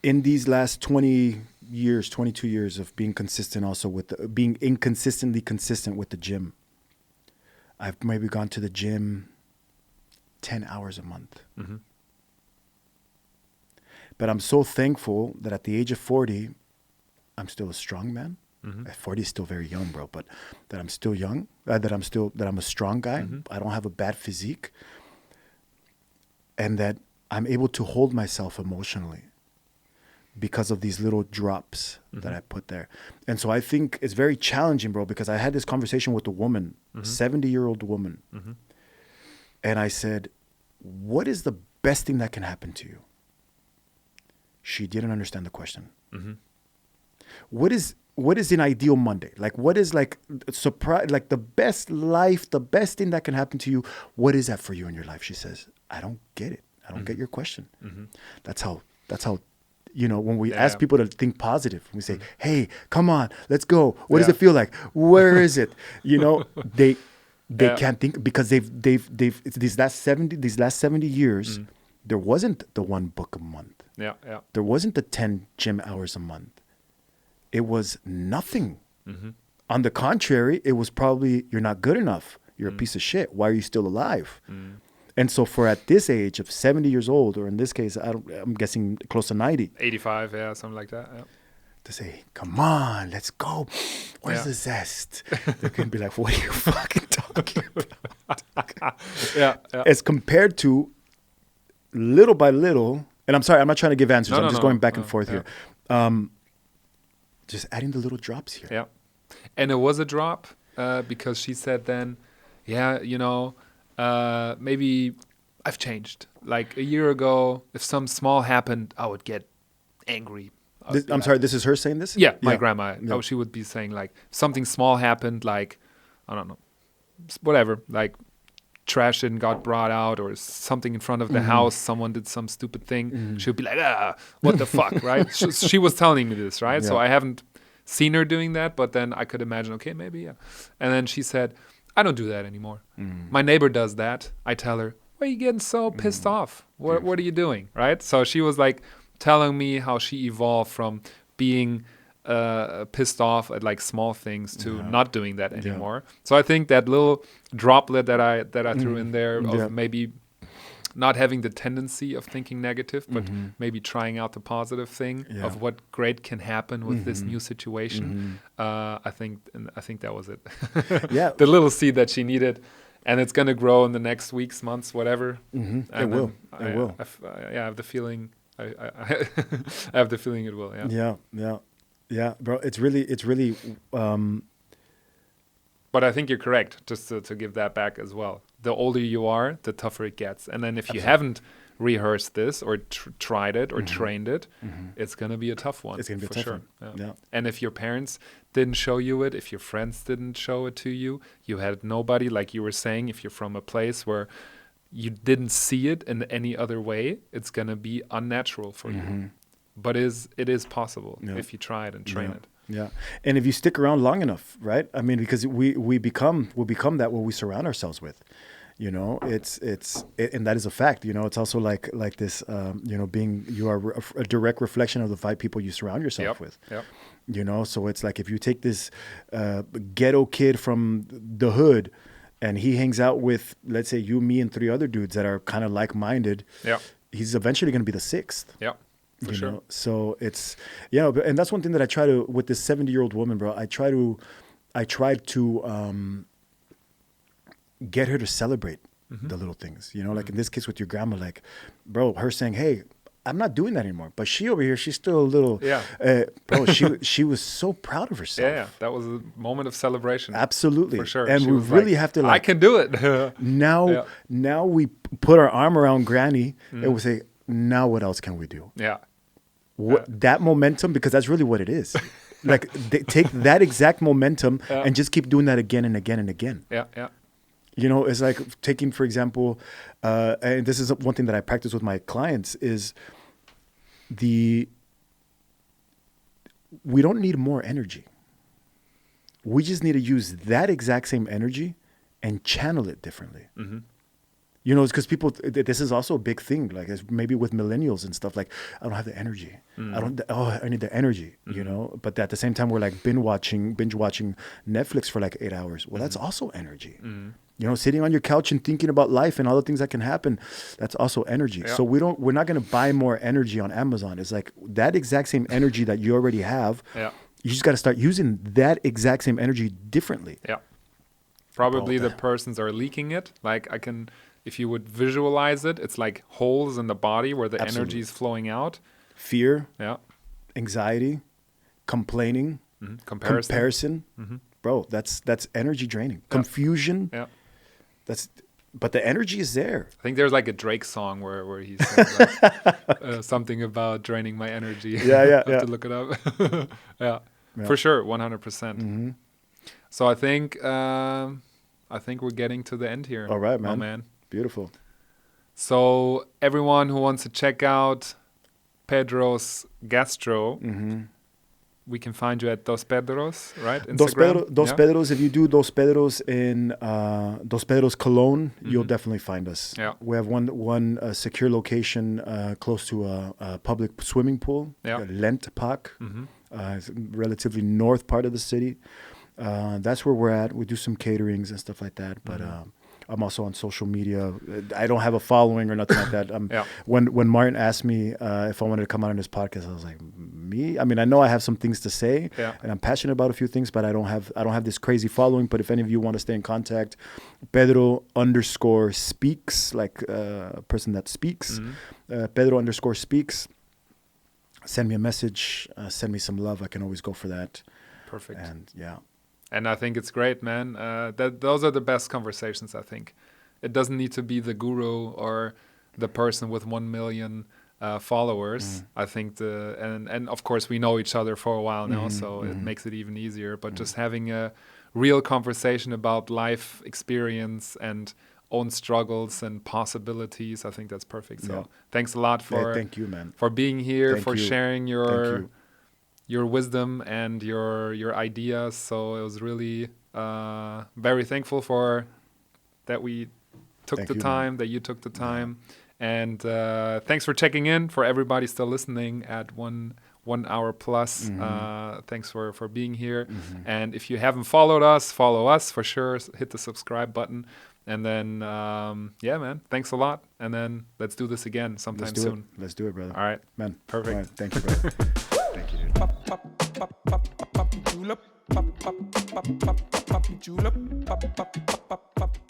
In these last 22 years of being consistent, also with being inconsistently consistent with the gym, I've maybe gone to the gym 10 hours a month. But I'm so thankful that at the age of 40, I'm still a strong man. At 40 is still very young, bro, but that I'm still young, that I'm a strong guy. I don't have a bad physique, and that I'm able to hold myself emotionally because of these little drops that I put there. And so I think it's very challenging, bro, because I had this conversation with a woman, 70-year-old woman. And I said, what is the best thing that can happen to you? She didn't understand the question. What is an ideal Monday? Like, what is like surprise, like the best life, the best thing that can happen to you? What is that for you in your life? She says, I don't get it. I don't get your question. That's how, when we ask people to think positive, we say, hey, come on, let's go. What does it feel like? Where is it? They can't think, because they've these last 70 years, there wasn't the one book a month. There wasn't the 10 gym hours a month. It was nothing. On the contrary, it was probably, you're not good enough. You're a piece of shit. Why are you still alive? And so for at this age of 70 years old, or in this case, I'm guessing close to 90. 85, yeah, something like that. Yeah. To say, come on, let's go. Where's the zest? They're going to be like, what are you fucking talking about? As compared to little by little, and I'm sorry, I'm not trying to give answers. I'm just going back and forth here. Just adding the little drops here. Yeah. And it was a drop because she said then, maybe I've changed. Like a year ago, if something small happened, I would get angry. I'm sorry, this is her saying this? Yeah, my grandma. Yeah. Oh, she would be saying like something small happened, like, I don't know, whatever, like trash didn't got brought out or something in front of the house, someone did some stupid thing. She would be like, what the fuck, right? She was telling me this, right? Yeah. So I haven't seen her doing that, but then I could imagine, okay, maybe, yeah. And then she said, I don't do that anymore. My neighbor does that. I tell her, why are you getting so pissed off? What are you doing, right? So she was like telling me how she evolved from being pissed off at like small things to not doing that anymore. So I think that little droplet that I threw in there of maybe not having the tendency of thinking negative, but maybe trying out the positive thing of what great can happen with this new situation. I think that was it. Yeah, the little seed that she needed, and it's gonna grow in the next weeks, months, whatever. It will. It will. I have the feeling. I have the feeling it will. Yeah, bro. It's really. But I think you're correct. Just to give that back as well. The older you are, the tougher it gets. And then if you haven't rehearsed this or tried it or trained it, it's going to be a tough one. It's going to be for a tough sure. one. Yeah. And if your parents didn't show you it, if your friends didn't show it to you, you had nobody, like you were saying, if you're from a place where you didn't see it in any other way, it's going to be unnatural for you. But it is possible if you try it and train it. Yeah, and if you stick around long enough, right? I mean, because we become that what we surround ourselves with. You know, it's and that is a fact. You know, it's also like this. You know, you are a direct reflection of the 5 people you surround yourself with. Yep. You know, so it's like if you take this ghetto kid from the hood, and he hangs out with, let's say, you, me, and 3 other dudes that are kind of like-minded. Yeah, he's eventually going to be the 6th. Yeah. For sure. Know? So it's, and that's one thing that I try to, with this 70-year-old woman, bro, I tried to get her to celebrate the little things, like in this case with your grandma, like, bro, her saying, hey, I'm not doing that anymore. But she over here, she's still a little, bro, she was so proud of herself. Yeah. That was a moment of celebration. Absolutely. For sure. And we really have to, like, I can do it. Now we put our arm around Granny and we say, now what else can we do? Yeah. That momentum, because that's really what it is. Like, take that exact momentum and just keep doing that again and again and again. Yeah. It's like taking, for example, and this is one thing that I practice with my clients, is we don't need more energy. We just need to use that exact same energy and channel it differently. It's because people, this is also a big thing, like maybe with millennials and stuff, like, I don't have the energy. I need the energy, but at the same time, we're like binge watching Netflix for like 8 hours. Well, that's also energy. Sitting on your couch and thinking about life and all the things that can happen, that's also energy. So we're not going to buy more energy on Amazon. It's like that exact same energy that you already have. You just got to start using that exact same energy differently. Probably the persons are leaking it. Like, if you would visualize it, it's like holes in the body where the energy is flowing out. Fear, anxiety, complaining, comparison. Bro, that's energy draining. Confusion. But the energy is there. I think there's like a Drake song where he says something about draining my energy. I have to look it up. For sure, 100%. So I think we're getting to the end here. All right, man. Oh, man. Beautiful. So everyone who wants to check out Pedro's Gastro, we can find you at Dos Pedros, right? Instagram? Dos Pedros. If you do Dos Pedros in Dos Pedros Cologne, you'll definitely find us. We have one secure location close to a public swimming pool, Lent Park. It's relatively north part of the city. That's where we're at. We do some caterings and stuff like that, but I'm also on social media. I don't have a following or nothing like that. When Martin asked me if I wanted to come out on his podcast, I was like, me? I mean, I know I have some things to say, and I'm passionate about a few things, but I don't have this crazy following. But if any of you want to stay in contact, Pedro_speaks, like a person that speaks. Pedro_speaks. Send me a message. Send me some love. I can always go for that. Perfect. And I think it's great, man. Those are the best conversations, I think. It doesn't need to be the guru or the person with 1 million followers. I think and of course we know each other for a while now, so it makes it even easier. But just having a real conversation about life experience and own struggles and possibilities, I think that's perfect. So thanks a lot for thank you, man, for being here, sharing your wisdom and your ideas. So it was really very thankful for that we took the time, that you took the time. And thanks for checking in, for everybody still listening at 1 hour plus. Thanks for being here. And if you haven't followed us, follow us for sure. Hit the subscribe button. And then, yeah, man, thanks a lot. And then let's do this again sometime soon. Let's do it, brother. All right. Man. Perfect. All right. Thank you, brother. Thank you, dude.